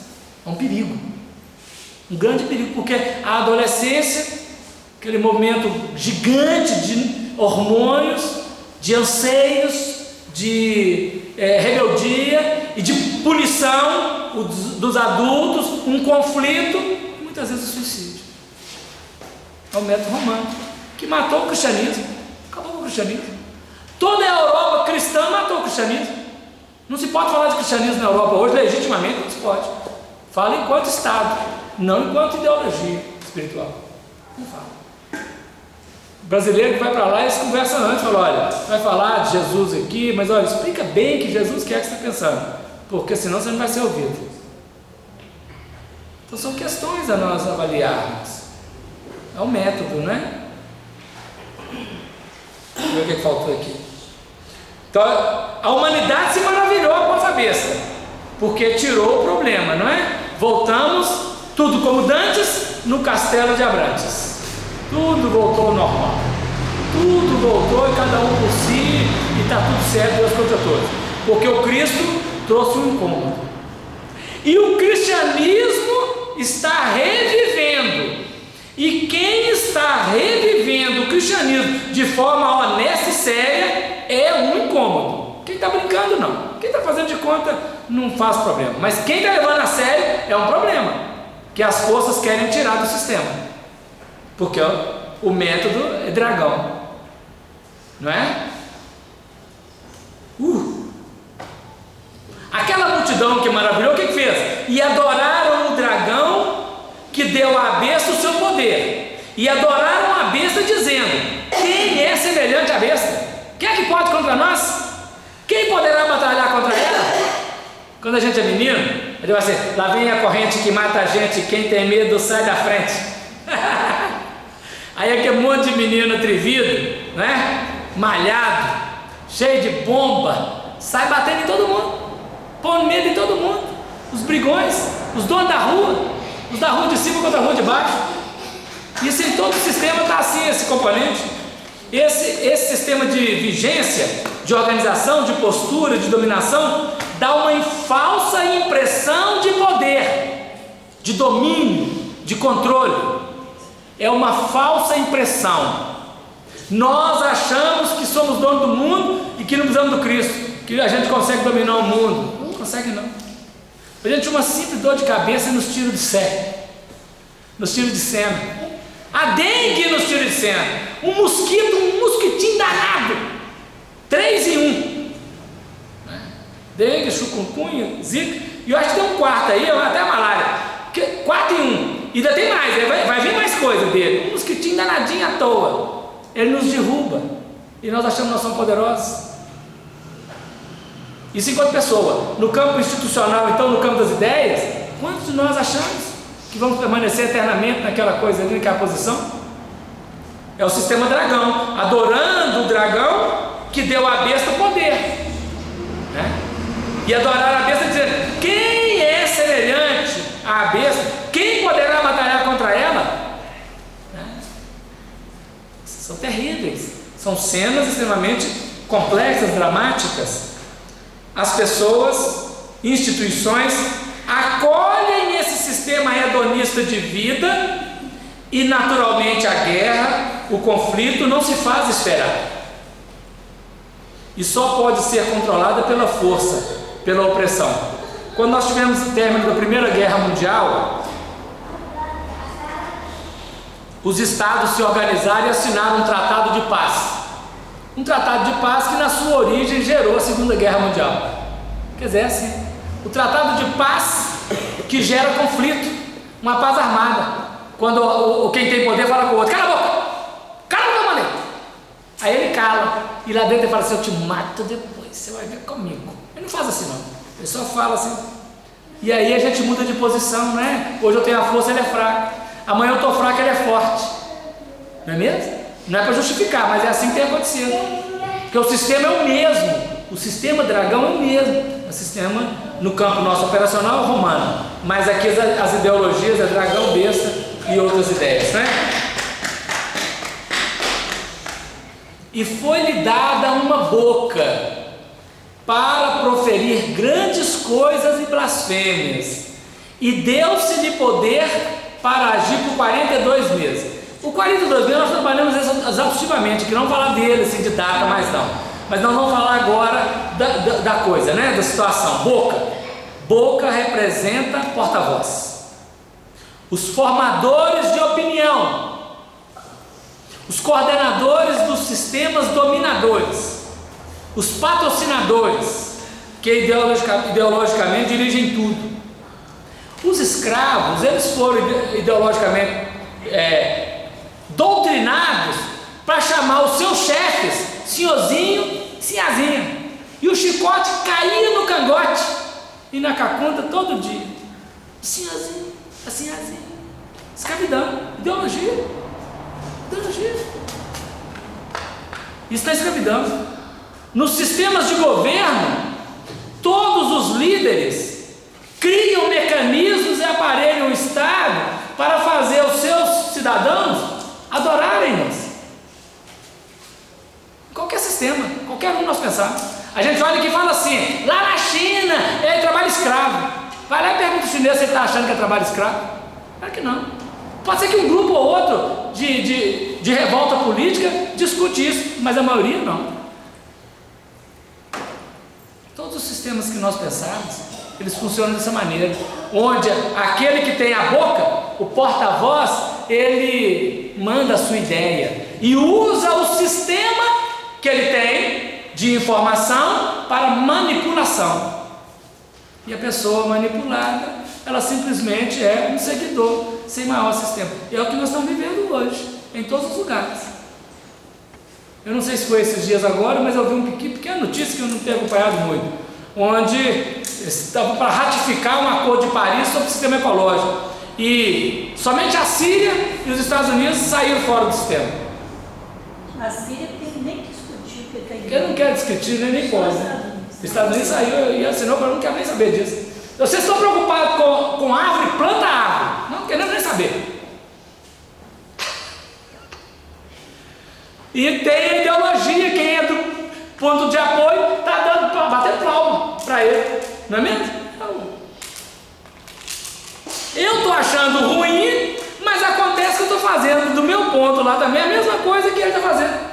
é um perigo, um grande perigo, porque a adolescência, aquele momento gigante de hormônios, de anseios, de rebeldia e de punição dos adultos, um conflito, e muitas vezes o suicídio. É o método romano que matou o cristianismo, acabou com o cristianismo. Toda a Europa cristã matou o cristianismo. Não se pode falar de cristianismo na Europa hoje, legitimamente não se pode. Fala enquanto Estado, não enquanto ideologia espiritual. Não fala. O brasileiro que vai para lá, eles conversam antes, falam: olha, vai falar de Jesus aqui, mas olha, explica bem que Jesus quer que você está pensando, porque senão você não vai ser ouvido. Então são questões a nós avaliarmos. É um método, né? Deixa eu ver o que faltou aqui. Então, a humanidade se maravilhou após a besta, porque tirou o problema, não é? Voltamos, tudo como dantes, no castelo de Abrantes. Tudo voltou ao normal. Tudo voltou, e cada um por si, e está tudo certo, Deus contra todos. Porque o Cristo trouxe um incômodo. E o cristianismo está revivendo. E quem está revivendo o cristianismo de forma honesta e séria é um incômodo. Quem está brincando, não. Quem está fazendo de conta não faz problema. Mas quem está levando a sério é um problema, que as forças querem tirar do sistema. Porque o método é dragão, não é? Aquela multidão que maravilhou, o que fez? E adoraram o dragão que deu à besta o seu poder. E adoraram a besta dizendo: quem é semelhante à besta? Quem é que pode contra nós? Quem poderá batalhar contra ela? Quando a gente é menino, ele vai assim: lá vem a corrente que mata a gente, quem tem medo sai da frente. Aí aquele monte de menino atrevido, né? Malhado, cheio de bomba, sai batendo em todo mundo, pondo medo em todo mundo. Os brigões, os donos da rua, os da rua de cima contra a rua de baixo. Isso em todo o sistema está assim, esse componente. Esse sistema de vigência, de organização, de postura, de dominação, dá uma falsa impressão de poder, de domínio, de controle. É uma falsa impressão. Nós achamos que somos donos do mundo e que não precisamos do Cristo, que a gente consegue dominar o mundo. Não consegue não. A gente, uma simples dor de cabeça nos tira de sério, nos tira de cena. A dengue nos tira de cena. Um mosquitinho danado, 3 em 1. Dengue, chikungunya, zika, e eu acho que tem um quarto aí, até a malária, 4 em 1, e ainda tem mais, vai vir mais coisa dele. Um mosquitinho danadinho à toa, ele nos derruba, e nós achamos que nós somos poderosos. Isso enquanto pessoa. No campo institucional, então, no campo das ideias, quantos de nós achamos que vamos permanecer eternamente naquela coisa ali, naquela posição? É o sistema dragão, adorando o dragão que deu à besta poder, né? E adorar a besta dizendo: quem é semelhante à besta? Quem poderá batalhar contra ela? Né? São terríveis, são cenas extremamente complexas, dramáticas. As pessoas, instituições acolhem esse sistema hedonista de vida e naturalmente a guerra, o conflito não se faz esperar. E só pode ser controlada pela força, pela opressão. Quando nós tivemos o término da Primeira Guerra Mundial, os estados se organizaram e assinaram um tratado de paz. Um tratado de paz que na sua origem gerou a Segunda Guerra Mundial. Quer dizer, assim, o tratado de paz que gera conflito, uma paz armada. Quando quem tem poder fala com o outro: cala a boca! Cala a boca, mané! Aí ele cala, e lá dentro ele fala assim: eu te mato depois, você vai ver comigo. Ele não faz assim não, ele só fala assim. E aí a gente muda de posição, né? Hoje eu tenho a força, ele é fraco. Amanhã eu estou fraco, ele é forte. Não é mesmo? Não é para justificar, mas é assim que tem acontecido. Porque o sistema é o mesmo. O sistema dragão é o mesmo. O sistema no campo nosso operacional é romano. Mas aqui as ideologias é dragão, besta e outras ideias, né? E foi-lhe dada uma boca para proferir grandes coisas e blasfêmias, e deu-se-lhe poder para agir por 42 meses. O 42 meses nós trabalhamos exaustivamente, que não falar dele assim de data mais não, mas nós vamos falar agora da coisa, né? Da situação. Boca representa porta-voz, os formadores de opinião, os coordenadores dos sistemas dominadores, os patrocinadores, que ideologicamente dirigem tudo. Os escravos, eles foram ideologicamente doutrinados para chamar os seus chefes senhorzinho, sinhazinha, e o chicote caía no cangote e na cacunda todo dia. Senhorzinho, sinhazinha. Escravidão, ideologia. Isso está escravidão. Nos sistemas de governo, todos os líderes criam mecanismos e aparelham o Estado para fazer os seus cidadãos adorarem-nos. Qualquer sistema, qualquer um nós pensarmos. A gente olha aqui e fala assim: lá na China é trabalho escravo. Vai lá e pergunta ao chinês se ele está achando que é trabalho escravo. Claro que não. Pode ser que um grupo ou outro de revolta política discute isso, mas a maioria não. Todos os sistemas que nós pensarmos, eles funcionam dessa maneira, onde aquele que tem a boca, o porta-voz, ele manda a sua ideia e usa o sistema que ele tem de informação para manipulação. E a pessoa manipulada, ela simplesmente é um seguidor sem maior sistema. É o que nós estamos vivendo hoje, em todos os lugares. Eu não sei se foi esses dias agora, mas eu vi uma pequena notícia que eu não tenho acompanhado muito, onde estava para ratificar um acordo de Paris sobre o sistema ecológico. e somente a Síria e os Estados Unidos saíram fora do sistema. A Síria tem nem que discutir o que tem. Eu não quero discutir, nem pode. Os Estados Unidos saiu e assinou, eu não quero nem saber disso. Vocês estão preocupados com árvore, planta árvore. Não queremos nem saber. E tem a ideologia, quem é do ponto de apoio está batendo palma para ele, não é mesmo? Eu estou achando ruim, mas acontece que eu estou fazendo do meu ponto lá também a mesma coisa que ele está fazendo.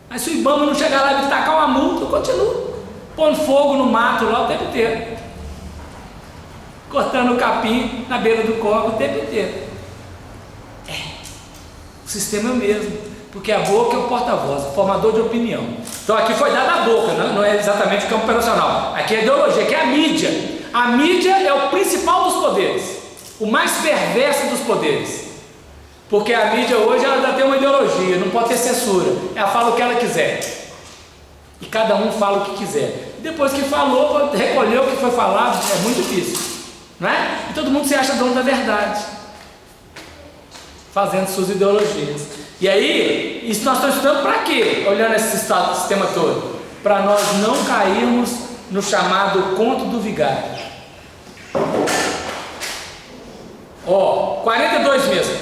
Mas se o IBAMA não chegar lá e me tacar uma multa, eu continuo pondo fogo no mato lá o tempo inteiro, cortando o capim na beira do coco o tempo inteiro. O sistema é o mesmo. Porque a boca é o porta-voz, o formador de opinião. Então aqui foi dada a boca, não é exatamente o campo operacional. Aqui é a ideologia, aqui é a mídia. A mídia é o principal dos poderes, o mais perverso dos poderes. Porque a mídia hoje ela ainda tem uma ideologia, não pode ter censura. Ela fala o que ela quiser. E cada um fala o que quiser. E depois que falou, recolheu o que foi falado, é muito difícil. Não é? E todo mundo se acha dono da verdade, fazendo suas ideologias. E aí, isso nós estamos estudando para quê? Olhando esse sistema todo, para nós não cairmos no chamado conto do vigário. 42 meses.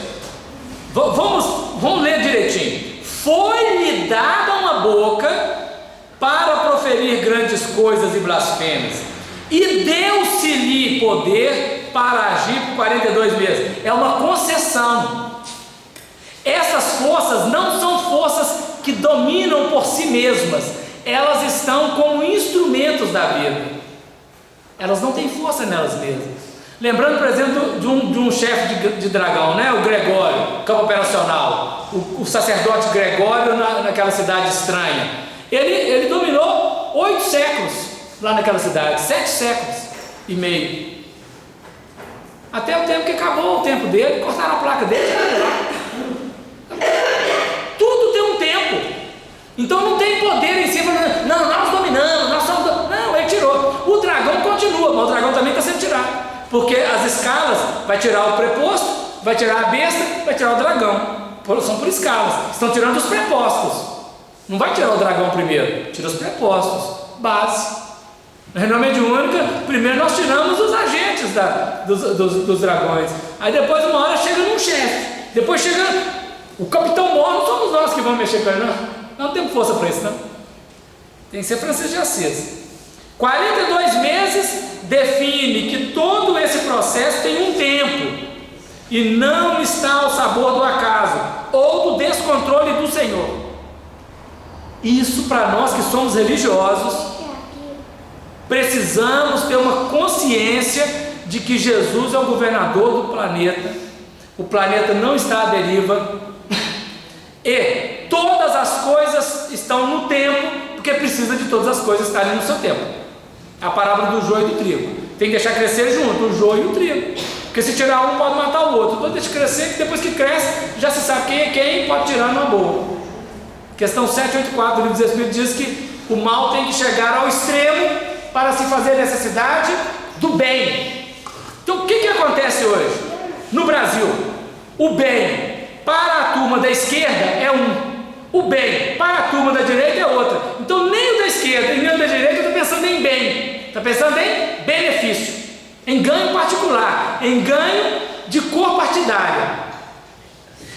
Vamos ler direitinho. Foi-lhe dada uma boca para proferir grandes coisas e blasfêmias, e deu-se-lhe poder para agir por 42 meses. É uma concessão. Essas forças não são forças que dominam por si mesmas, elas estão como instrumentos da vida, elas não têm força nelas mesmas. Lembrando, por exemplo, de um chefe de dragão, né? O Gregório, campo operacional, o sacerdote Gregório naquela cidade estranha. Ele dominou 8 séculos lá naquela cidade, 7 séculos e meio, até o tempo que acabou o tempo dele, cortaram a placa dele. Tudo tem um tempo. Então não tem poder em si. Não, nós dominamos, nós somos. Não, ele tirou. O dragão continua, mas o dragão também está sendo tirado. Porque as escalas, vai tirar o preposto, vai tirar a besta, vai tirar o dragão. São por escalas. Estão tirando os prepostos. Não vai tirar o dragão primeiro, tira os prepostos, base. Na reunião mediúnica, primeiro nós tiramos os agentes dos dragões. Aí depois uma hora chega num chefe. Depois chega o capitão mor, não somos nós que vamos mexer com ele, não temos força para isso, não. Tem que ser Francisco de Assis. 42 meses define que todo esse processo tem um tempo e não está ao sabor do acaso ou do descontrole do Senhor. Isso, para nós que somos religiosos, precisamos ter uma consciência de que Jesus é o governador do planeta. O planeta não está à deriva e todas as coisas estão no tempo, porque precisa de todas as coisas estarem no seu tempo. A parábola do joio e do trigo, tem que deixar crescer junto o joio e o trigo, porque se tirar um pode matar o outro. Então deixa crescer, que depois que cresce já se sabe quem é quem, pode tirar numa boa. Questão 784 do livro dos Espíritos diz que o mal tem que chegar ao extremo para se fazer necessidade do bem. Então o que acontece hoje no Brasil? O bem para a turma da esquerda é um, o bem para a turma da direita é outra. Então nem o da esquerda e nem o da direita está pensando em bem, está pensando em benefício, em ganho particular, em ganho de cor partidária.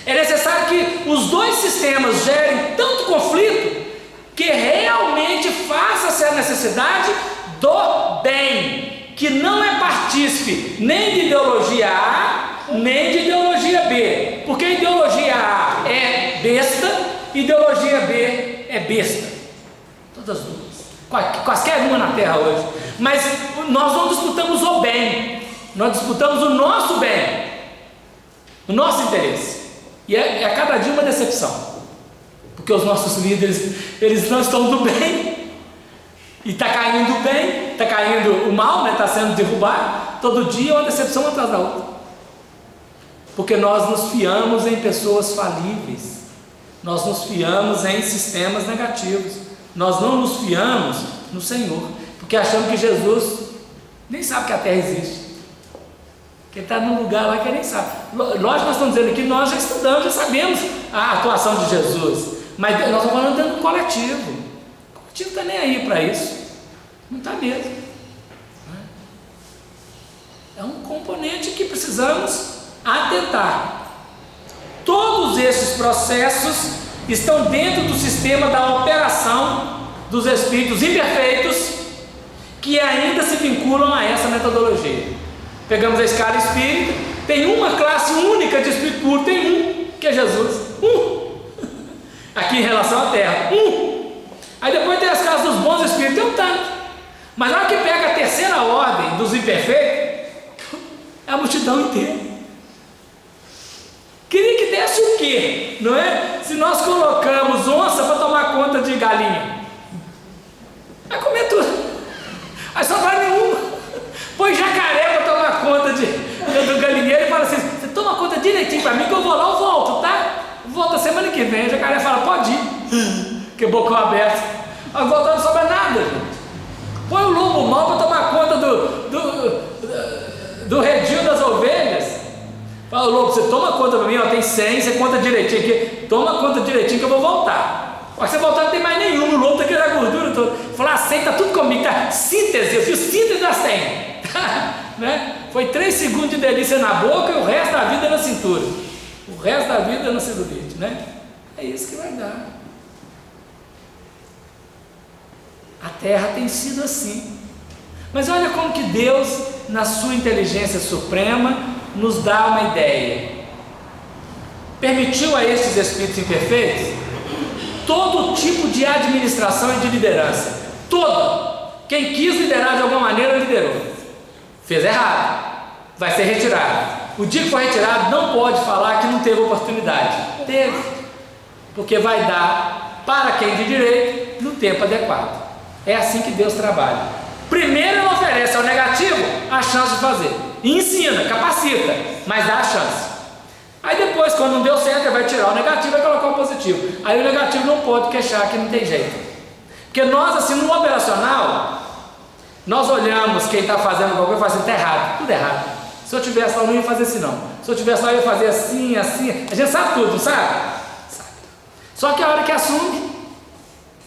É necessário que os dois sistemas gerem tanto conflito que realmente faça-se a necessidade do bem, que não é partícipe nem de ideologia A nem de ideologia B, porque ideologia A é besta, ideologia B é besta, todas as duas, quaisquer uma na Terra hoje. Mas nós não disputamos o bem, nós disputamos o nosso bem, o nosso interesse, e é a cada dia uma decepção, porque os nossos líderes, eles não estão do bem, e está caindo o bem, está caindo o mal, está sendo derrubado, todo dia uma decepção atrás da outra, porque nós nos fiamos em pessoas falíveis, nós nos fiamos em sistemas negativos, nós não nos fiamos no Senhor, porque achamos que Jesus nem sabe que a terra existe, Quem está num lugar lá que nem sabe. Nós estamos dizendo aqui, nós já estudamos, já sabemos a atuação de Jesus. Mas nós estamos falando dentro do coletivo. O coletivo não está nem aí para isso. Não está mesmo. É um componente que precisamos atentar. Todos esses processos estão dentro do sistema da operação dos espíritos imperfeitos que ainda se vinculam a essa metodologia. Pegamos a escala espírita, tem uma classe única de espírito puro, tem um, que é Jesus. Aqui em relação à Terra, Aí depois tem as casas dos bons espíritos, tem um tanto. Mas na hora que pega a terceira ordem dos imperfeitos, é a multidão inteira. Queria que desse o quê? Não é? Se nós colocamos onça para tomar conta de galinha, vai comer tudo. Aí só vai nenhuma. Põe jacaré para tomar conta do galinheiro e fala assim: você toma conta direitinho para mim que eu vou lá, eu volto, tá? Volta semana que vem. O jacaré fala: pode ir. Que bocão aberto. Aí voltando não sobra nada, gente. Põe o lobo mau para tomar conta do redil das ovelhas. Fala: lobo, você toma conta para mim, ó, tem 100, você conta direitinho aqui. Toma conta direitinho que eu vou voltar. Mas você voltar não tem mais nenhum, o lobo tá aqui na gordura toda. Fala: 100, tá tudo comigo, tá? Síntese, eu fiz síntese das 100. Né? Foi 3 segundos de delícia na boca e o resto da vida na cintura. O resto da vida na celulite, né? É isso que vai dar. A Terra tem sido assim. Mas olha como que Deus, na sua inteligência suprema, nos dá uma ideia. Permitiu a estes espíritos imperfeitos todo tipo de administração e de liderança. Toda. Quem quis liderar de alguma maneira, liderou. Fez errado, vai ser retirado. O dia que for retirado, não pode falar que não teve oportunidade. Teve. Porque vai dar para quem de direito no tempo adequado. É assim que Deus trabalha. Primeiro ele oferece ao negativo a chance de fazer. E ensina, capacita, mas dá a chance. Aí depois, quando não deu certo, ele vai tirar o negativo e vai colocar o positivo. Aí o negativo não pode queixar que não tem jeito. Porque nós, assim, no operacional, nós olhamos quem está fazendo alguma coisa e fala assim: está errado, tudo errado. Se eu tivesse lá, eu não ia fazer assim não. Se eu tivesse lá, eu ia fazer assim, assim. A gente sabe tudo, não sabe? Sabe. Só que a hora que assume,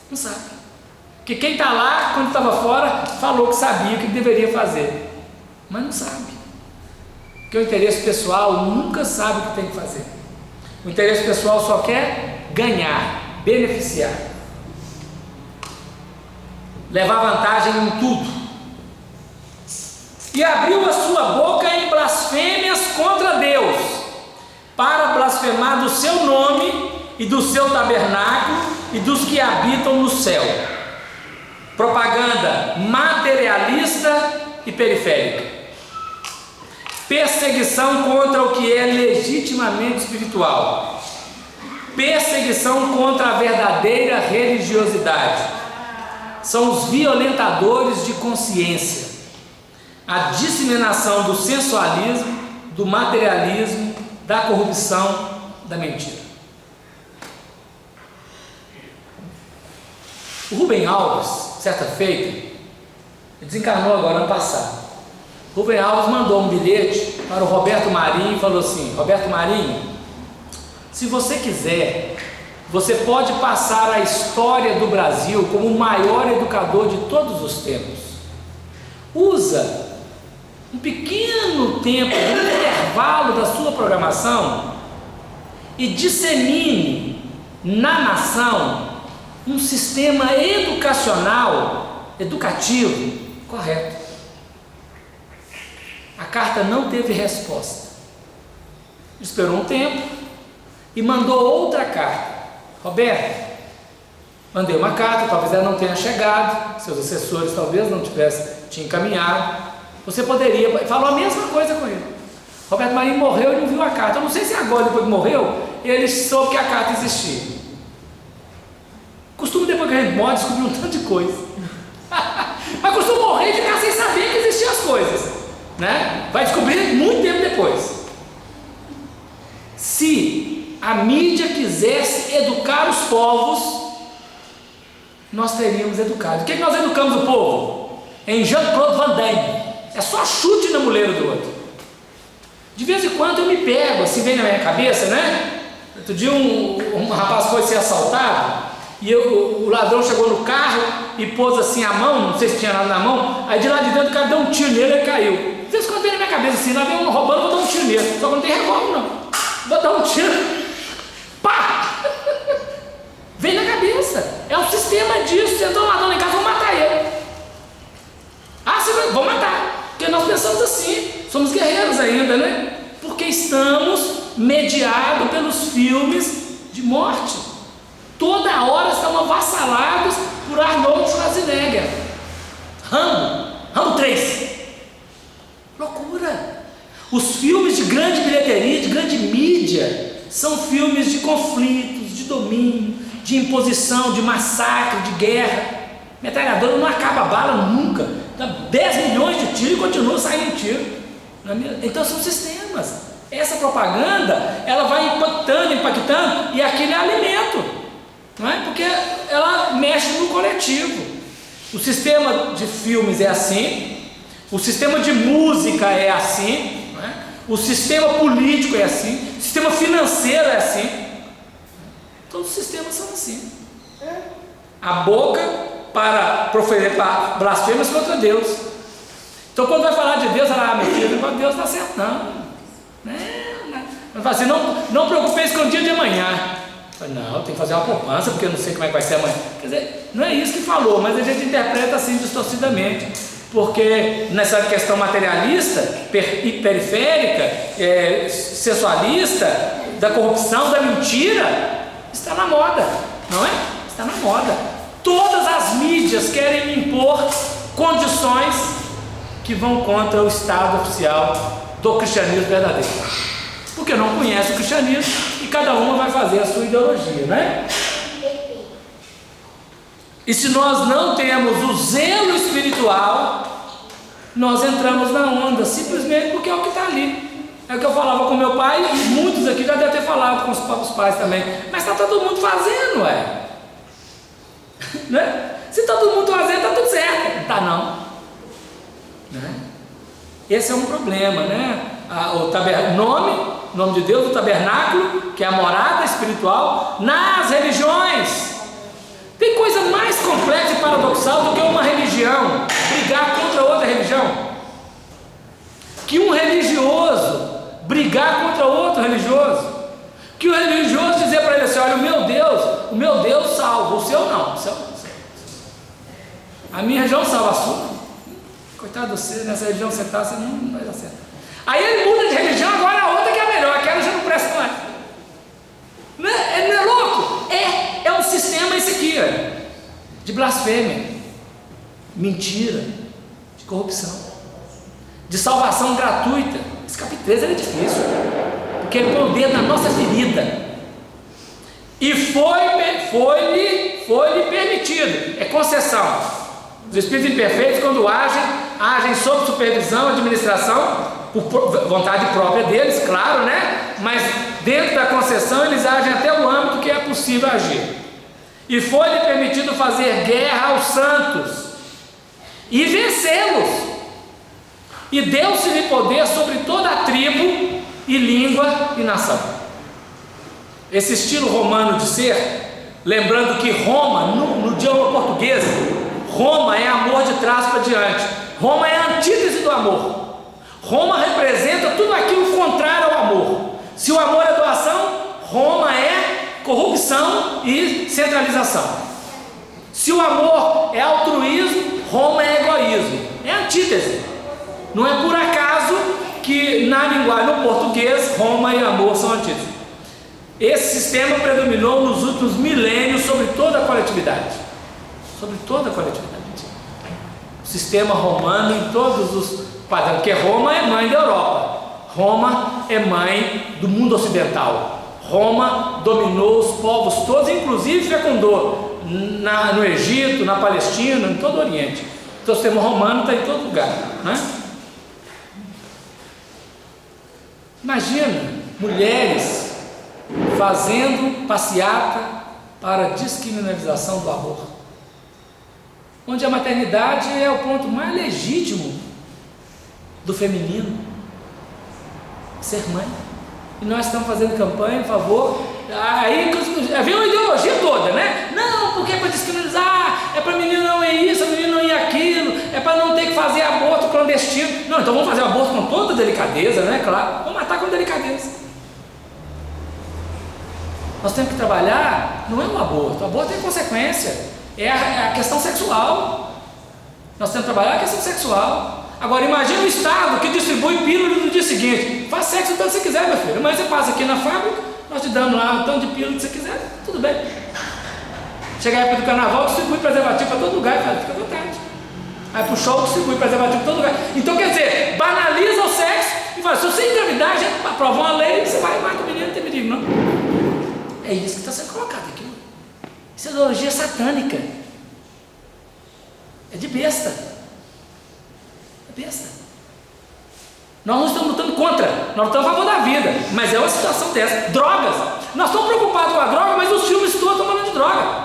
não sabe. Porque quem está lá, quando estava fora, falou que sabia o que deveria fazer. Mas não sabe. Porque o interesse pessoal nunca sabe o que tem que fazer. O interesse pessoal só quer ganhar, beneficiar, levar vantagem em tudo. E abriu a sua boca em blasfêmias contra Deus, para blasfemar do seu nome e do seu tabernáculo e dos que habitam no céu. Propaganda materialista e periférica. Perseguição contra o que é legitimamente espiritual. Perseguição contra a verdadeira religiosidade. São os violentadores de consciência. A disseminação do sensualismo, do materialismo, da corrupção, da mentira. O Rubem Alves, certa feita, desencarnou agora ano passado. Rubem Alves mandou um bilhete para o Roberto Marinho e falou assim: Roberto Marinho, se você quiser, você pode passar a história do Brasil como o maior educador de todos os tempos. Usa um pequeno tempo, um intervalo da sua programação e dissemine na nação um sistema educativo correto. A carta não teve resposta. Esperou um tempo e mandou outra carta. Roberto, mandei uma carta, talvez ela não tenha chegado, seus assessores talvez não tivessem te encaminhado. Você poderia, falou a mesma coisa com ele. Roberto Marinho morreu e não viu a carta. Eu não sei se agora, depois que morreu, ele soube que a carta existia. Costuma, depois que a gente morre, descobrir um tanto de coisa. Mas costuma morrer e ficar sem saber que existiam as coisas, né? Vai descobrir muito tempo depois. Se a mídia quisesse educar os povos, nós teríamos educado. O que nós educamos o povo? Em Jean-Claude Van Damme. É só chute na muleira do outro. De vez em quando eu me pego, assim, vem na minha cabeça, né? Outro dia um rapaz foi ser assaltado, e o ladrão chegou no carro e pôs assim a mão, não sei se tinha nada na mão, aí de lá de dentro o cara deu um tiro nele e ele caiu. De vez em quando vem na minha cabeça assim, lá vem um roubando, vou dar um tiro nele, só que não tem revólver não, vou dar um tiro, pá! Vem na cabeça, é um sistema disso, você entrou um ladrão lá em casa, vou matar ele. Ah, você vai, vou matar, porque nós pensamos assim, somos guerreiros ainda, né? Porque estamos mediados pelos filmes de morte. Toda hora estamos avassalados por Arnold Schwarzenegger. Rambo 3. Loucura. Os filmes de grande bilheteria, de grande mídia, são filmes de conflitos, de domínio, de imposição, de massacre, de guerra. Metralhadora não acaba a bala nunca. Dá 10 milhões de tiros e continua saindo tiro. Então são sistemas. Essa propaganda, ela vai impactando, e aquilo é alimento, não é? Porque ela mexe no coletivo. O sistema de filmes é assim, o sistema de música é assim, não é? O sistema político é assim, o sistema financeiro é assim. Todos os sistemas são assim. A boca para proferir blasfêmias contra Deus. Então quando vai falar de Deus, ela meu filho, Deus está certo, não. Vai falar assim, não preocupeis com o dia de amanhã. Não, tem que fazer uma poupança, porque eu não sei como é que vai ser amanhã. Quer dizer, não é isso que falou, mas a gente interpreta assim distorcidamente. Porque nessa questão materialista e periférica, sensualista, da corrupção, da mentira, está na moda, não é? Está na moda. Todas as mídias querem impor condições que vão contra o estado oficial do cristianismo verdadeiro, porque não conhece o cristianismo e cada uma vai fazer a sua ideologia, né? E se nós não temos o zelo espiritual, nós entramos na onda, simplesmente porque é o que está ali. É o que eu falava com meu pai, e muitos aqui já devem ter falado com os próprios pais também, mas está todo mundo fazendo, né? Se está todo mundo fazendo, está tudo certo. Não está não, né? Esse é um problema, né? O nome de Deus, o tabernáculo, que é a morada espiritual, nas religiões. Tem coisa mais complexa e paradoxal do que uma religião brigar contra outra religião, que um religioso brigar contra outro religioso, que o religioso dizer para ele assim, olha, o meu Deus salva, o seu não, a minha religião salva, a sua. Coitado de você, nessa religião você está, você não vai dar certo. Aí ele muda de religião, agora a outra que é melhor, aquela já não presta mais. Não é louco? É um sistema esse aqui, de blasfêmia, mentira, de corrupção, de salvação gratuita. Esse capítulo 13 é difícil, porque ele põe o dedo na nossa ferida. E foi-lhe permitido, é concessão. Os espíritos imperfeitos, quando agem sob supervisão, administração, por vontade própria deles, claro, né? Mas dentro da concessão eles agem até o âmbito que é possível agir. E foi-lhe permitido fazer guerra aos santos e vencê-los. E deu-se-lhe poder sobre toda a tribo e língua e nação. Esse estilo romano de ser, lembrando que Roma, no idioma português, Roma é amor de trás para diante. Roma é a antítese do amor. Roma representa tudo aquilo contrário ao amor. Se o amor é doação, Roma é corrupção e centralização. Se o amor é altruísmo, Roma é egoísmo. É antítese. Não é por acaso que na linguagem, no português, Roma e amor são antítese. Esse sistema predominou nos últimos milênios sobre toda a coletividade. Sobre toda a coletividade. O sistema romano em todos os padrões, porque Roma é mãe da Europa, Roma é mãe do mundo ocidental, Roma dominou os povos todos, inclusive fecundou no Egito, na Palestina, em todo o Oriente. Então o sistema romano está em todo lugar, né? Imagina mulheres fazendo passeata para a descriminalização do aborto, onde a maternidade é o ponto mais legítimo do feminino. ser mãe. E nós estamos fazendo campanha em favor. Aí vem uma ideologia toda, né? Não, porque é para descriminalizar, é para menino não ir isso, menino não ir aquilo, é para não ter que fazer aborto clandestino. Não, então vamos fazer aborto com toda delicadeza, né? Claro, vamos matar com delicadeza. Nós temos que trabalhar, não é um aborto, o aborto é consequência, é a questão sexual. Nós temos que trabalhar a questão sexual. Agora imagina um Estado que distribui pílula no dia seguinte. Faz sexo o tanto que você quiser, meu filho. Mas você passa aqui na fábrica, nós te damos lá o tanto de pílula que você quiser, tudo bem. Chega a época do carnaval, distribui preservativo para todo lugar, fica à vontade. Aí pro show, distribui preservativo para todo lugar. Então quer dizer, banaliza o sexo e fala, se você engravidar, a gente aprova uma lei, você vai e mata o menino, não tem perigo não. É isso que está sendo colocado aqui. Isso é ideologia satânica. É de besta. Besta. Nós não estamos lutando contra, nós estamos a favor da vida, mas é uma situação dessa. Drogas, nós estamos preocupados com a droga, mas os filmes todos estão falando de droga.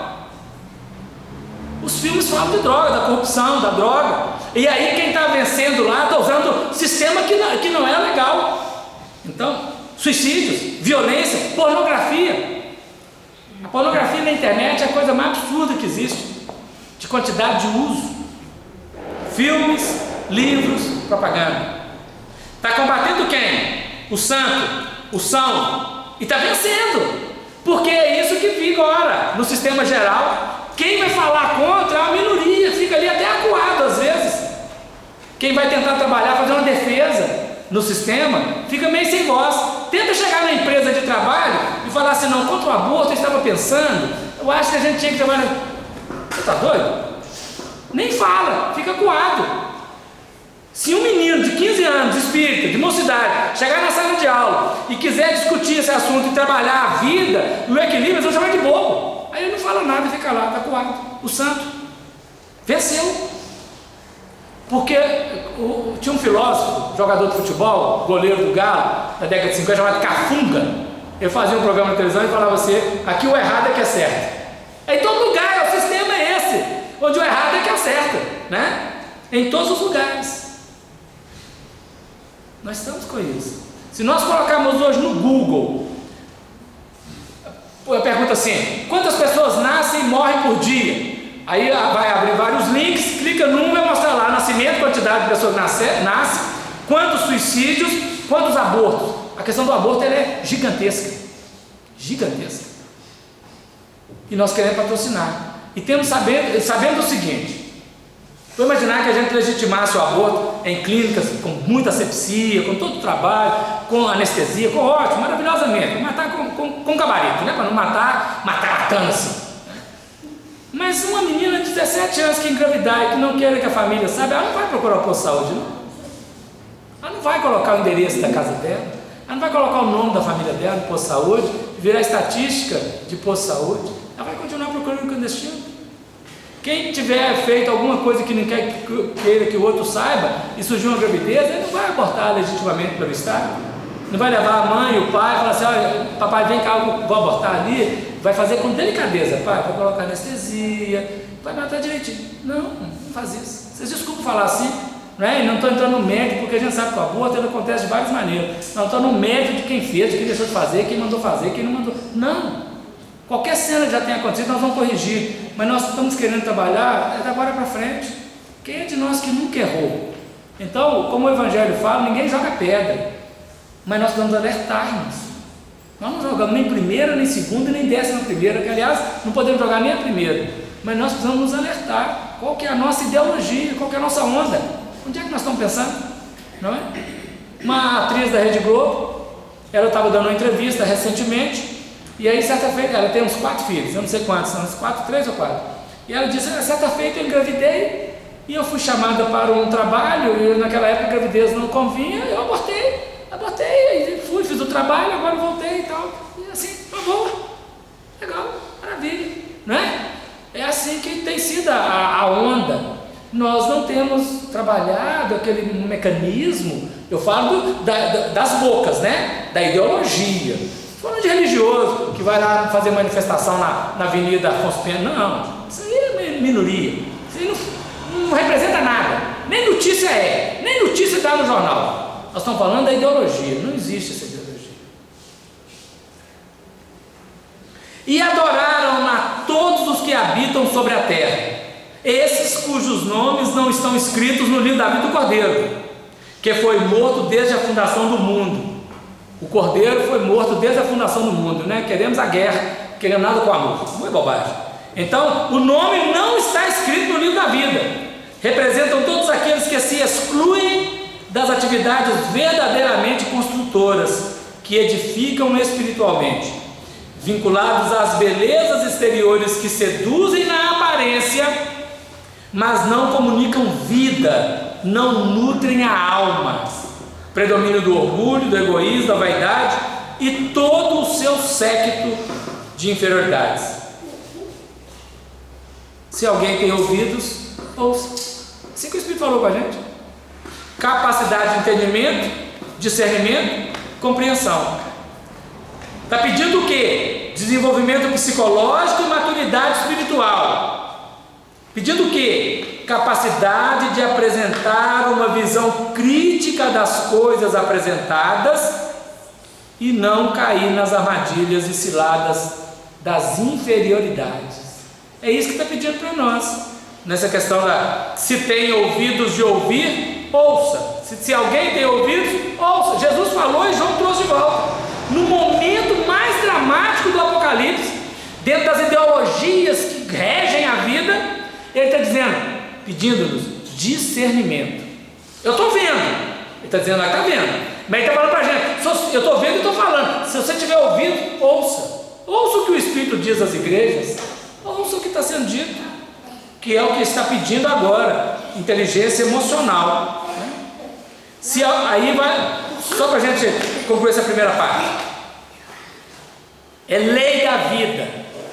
Os filmes falam de droga, da corrupção, da droga. E aí quem está vencendo lá está usando sistema que não é legal. Então, suicídios, violência, pornografia. A pornografia na internet é a coisa mais absurda que existe, de quantidade de uso. Filmes, livros, propaganda. Está combatendo quem? O santo, o são, e está vencendo, porque é isso que vigora no sistema geral. Quem vai falar contra é uma minoria, fica ali até acuado às vezes. Quem vai tentar trabalhar, fazer uma defesa no sistema, fica meio sem voz. Tenta chegar na empresa de trabalho e falar assim, não, contra o aborto eu estava pensando, eu acho que a gente tinha que trabalhar. Você está doido? Nem fala, fica acuado. Se um menino de 15 anos, espírita, de mocidade, chegar na sala de aula e quiser discutir esse assunto e trabalhar a vida, o equilíbrio, eles vão chamar de bobo. Aí ele não fala nada e fica lá, está acuado. O santo venceu. Porque tinha um filósofo, jogador de futebol, goleiro do Galo, da década de 50, chamado Cafunga. Ele fazia um programa na televisão e falava assim, aqui o errado é que é certo. Em todo lugar, o sistema é esse, onde o errado é que é certo, né? Em todos os lugares. Nós estamos com isso. Se nós colocarmos hoje no Google, eu pergunto assim, quantas pessoas nascem e morrem por dia? Aí vai abrir vários links, clica num, vai mostrar lá nascimento, quantidade de pessoas que nascem, quantos suicídios, quantos abortos. A questão do aborto ela é gigantesca. Gigantesca. E nós queremos patrocinar. E temos sabendo o seguinte, vou imaginar que a gente legitimasse o aborto em clínicas com muita asepsia, com todo o trabalho, com anestesia, com ótimo, maravilhosamente, matar com gabarito, né? Para não matar matando assim. Mas uma menina de 17 anos que engravidar e que não quer que a família saiba, ela não vai procurar o posto de saúde, não. Ela não vai colocar o endereço da casa dela, ela não vai colocar o nome da família dela no posto de saúde, virar estatística de posto de saúde, ela vai continuar procurando o clandestino. Quem tiver feito alguma coisa que não queira que o outro saiba e surgiu uma gravidez, ele não vai abortar legitimamente pelo Estado. Não vai levar a mãe e o pai e falar assim, olha, papai, vem cá, eu vou abortar ali. Vai fazer com delicadeza, pai, vai colocar anestesia, vai matar direitinho. Não faz isso. Vocês desculpem falar assim, né? E não estou entrando no mérito, porque a gente sabe que o aborto ele acontece de várias maneiras. Não estou no mérito de quem fez, de quem deixou de fazer, quem mandou fazer, quem não mandou. Não. Qualquer cena que já tenha acontecido, nós vamos corrigir. Mas nós estamos querendo trabalhar é da agora para frente. Quem é de nós que nunca errou? Então, como o Evangelho fala, ninguém joga pedra. Mas nós precisamos alertar-nos. Nós não jogamos nem primeira, nem segunda, nem 11ª, que aliás, não podemos jogar nem a primeira. Mas nós precisamos nos alertar. Qual que é a nossa ideologia? Qual que é a nossa onda? Onde é que nós estamos pensando? Não é? Uma atriz da Rede Globo, ela estava dando uma entrevista recentemente, e aí certa feita, ela tem uns 4 filhos, eu não sei quantos, são uns 3 ou 4. E ela disse, certa feita eu engravidei, e eu fui chamada para um trabalho, e naquela época a gravidez não convinha, eu abortei, fui, fiz o trabalho, agora voltei e tal. E assim, tá bom, legal, maravilha, né? É assim que tem sido a onda. Nós não temos trabalhado aquele mecanismo, eu falo das bocas, né? Da ideologia. Falando de religioso, que vai lá fazer manifestação na Avenida Afonso Pena, não, isso aí é minoria, isso aí não representa nada, nem notícia nem notícia dá no jornal. Nós estamos falando da ideologia. Não existe essa ideologia. E adoraram a todos os que habitam sobre a terra, esses cujos nomes não estão escritos no livro da vida do Cordeiro, que foi morto desde a fundação do mundo. O Cordeiro foi morto desde a fundação do mundo, né? Queremos a guerra, queremos nada com amor. Não é bobagem. Então, o nome não está escrito no livro da vida. Representam todos aqueles que se excluem das atividades verdadeiramente construtoras, que edificam espiritualmente, vinculados às belezas exteriores que seduzem na aparência, mas não comunicam vida, não nutrem a alma. Predomínio do orgulho, do egoísmo, da vaidade e todo o seu séquito de inferioridades. Se alguém tem ouvidos, ouça. Assim que o Espírito falou com a gente. Capacidade de entendimento, discernimento, compreensão. Está pedindo o quê? Desenvolvimento psicológico e maturidade espiritual. Pedindo o quê? Capacidade de apresentar uma visão crítica das coisas apresentadas e não cair nas armadilhas e ciladas das inferioridades. É isso que está pedindo para nós. Nessa questão da se tem ouvidos de ouvir, ouça. Se alguém tem ouvidos, ouça. Jesus falou e João trouxe de volta. No momento mais dramático do Apocalipse, dentro das ideologias que regem a vida, ele está dizendo, pedindo-nos discernimento. Eu estou vendo. Ele está dizendo, está vendo. Mas ele está falando para a gente, eu estou vendo e estou falando. Se você tiver ouvido, ouça. Ouça o que o Espírito diz às igrejas. Ouça o que está sendo dito, que é o que está pedindo agora, inteligência emocional. Se aí vai, só para a gente concluir essa primeira parte, é lei da vida,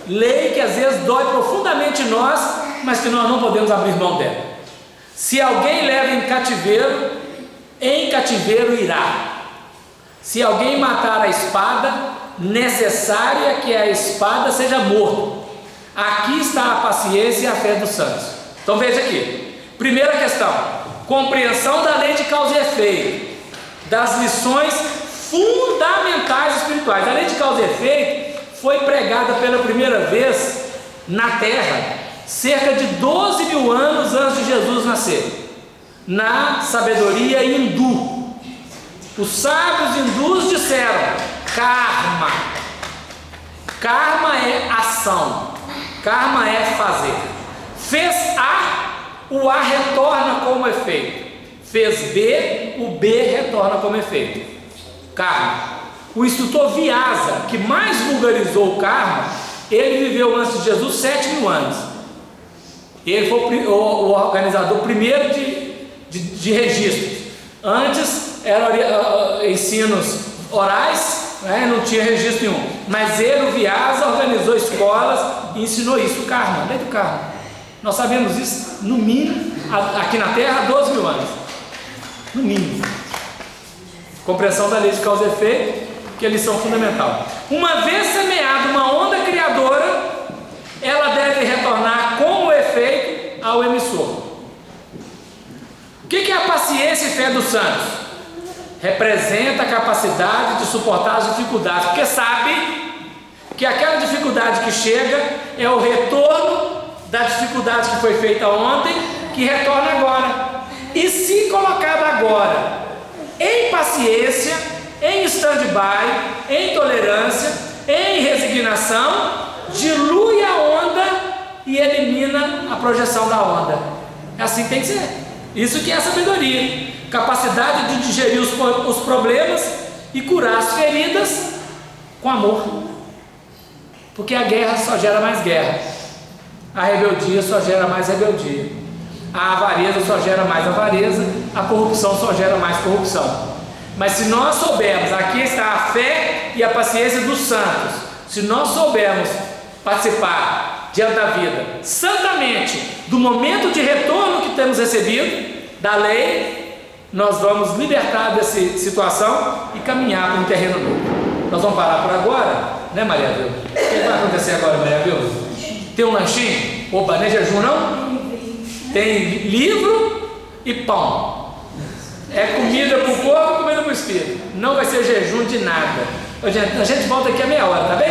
lei que às vezes dói profundamente em nós, mas que nós não podemos abrir mão dela. Se alguém leva em cativeiro irá. Se alguém matar a espada, necessária que a espada seja morta. Aqui está a paciência e a fé dos santos. Então veja aqui, primeira questão, compreensão da lei de causa e efeito, das lições fundamentais espirituais. A lei de causa e efeito foi pregada pela primeira vez na terra cerca de 12 mil anos antes de Jesus nascer, na sabedoria hindu. Os sábios hindus disseram: karma. Karma é ação, karma é fazer. Fez A, o A retorna como efeito. Fez B, o B retorna como efeito. Karma. O instrutor Vyasa, que mais vulgarizou o karma, ele viveu antes de Jesus 7 mil anos. Ele foi o organizador primeiro de registros. Antes eram ensinos orais, né? Não tinha registro nenhum. Mas ele, o Vyasa, organizou escolas e ensinou isso, o karma, lei do karma. Nós sabemos isso, no mínimo, aqui na Terra, há 12 mil anos. No mínimo. Compreensão da lei de causa e efeito, que é lição fundamental. Uma vez semeada uma onda criadora, ela deve retornar com o efeito ao emissor. O que é a paciência e fé dos santos? Representa a capacidade de suportar as dificuldades, porque sabe que aquela dificuldade que chega é o retorno da dificuldade que foi feita ontem, que retorna agora. E se colocada agora em paciência, em stand-by, em tolerância, em resignação, dilui a onda e elimina a projeção da onda. Assim tem que ser. Isso que é a sabedoria. Capacidade de digerir os problemas e curar as feridas com amor. Porque a guerra só gera mais guerra. A rebeldia só gera mais rebeldia. A avareza só gera mais avareza. A corrupção só gera mais corrupção. Mas se nós soubermos, aqui está a fé e a paciência dos santos. Se nós soubermos participar diante da vida santamente do momento de retorno que temos recebido da lei, nós vamos libertar dessa situação e caminhar para um terreno novo. Nós vamos parar por agora, né, Maria Vilma? O que vai acontecer agora, Maria Vilma? Tem um lanchinho? Opa, nem jejum não? Tem livro e pão. É comida para o corpo e comida Espírito. Não vai ser jejum de nada. Ô, gente, a gente volta aqui a meia hora, tá bem?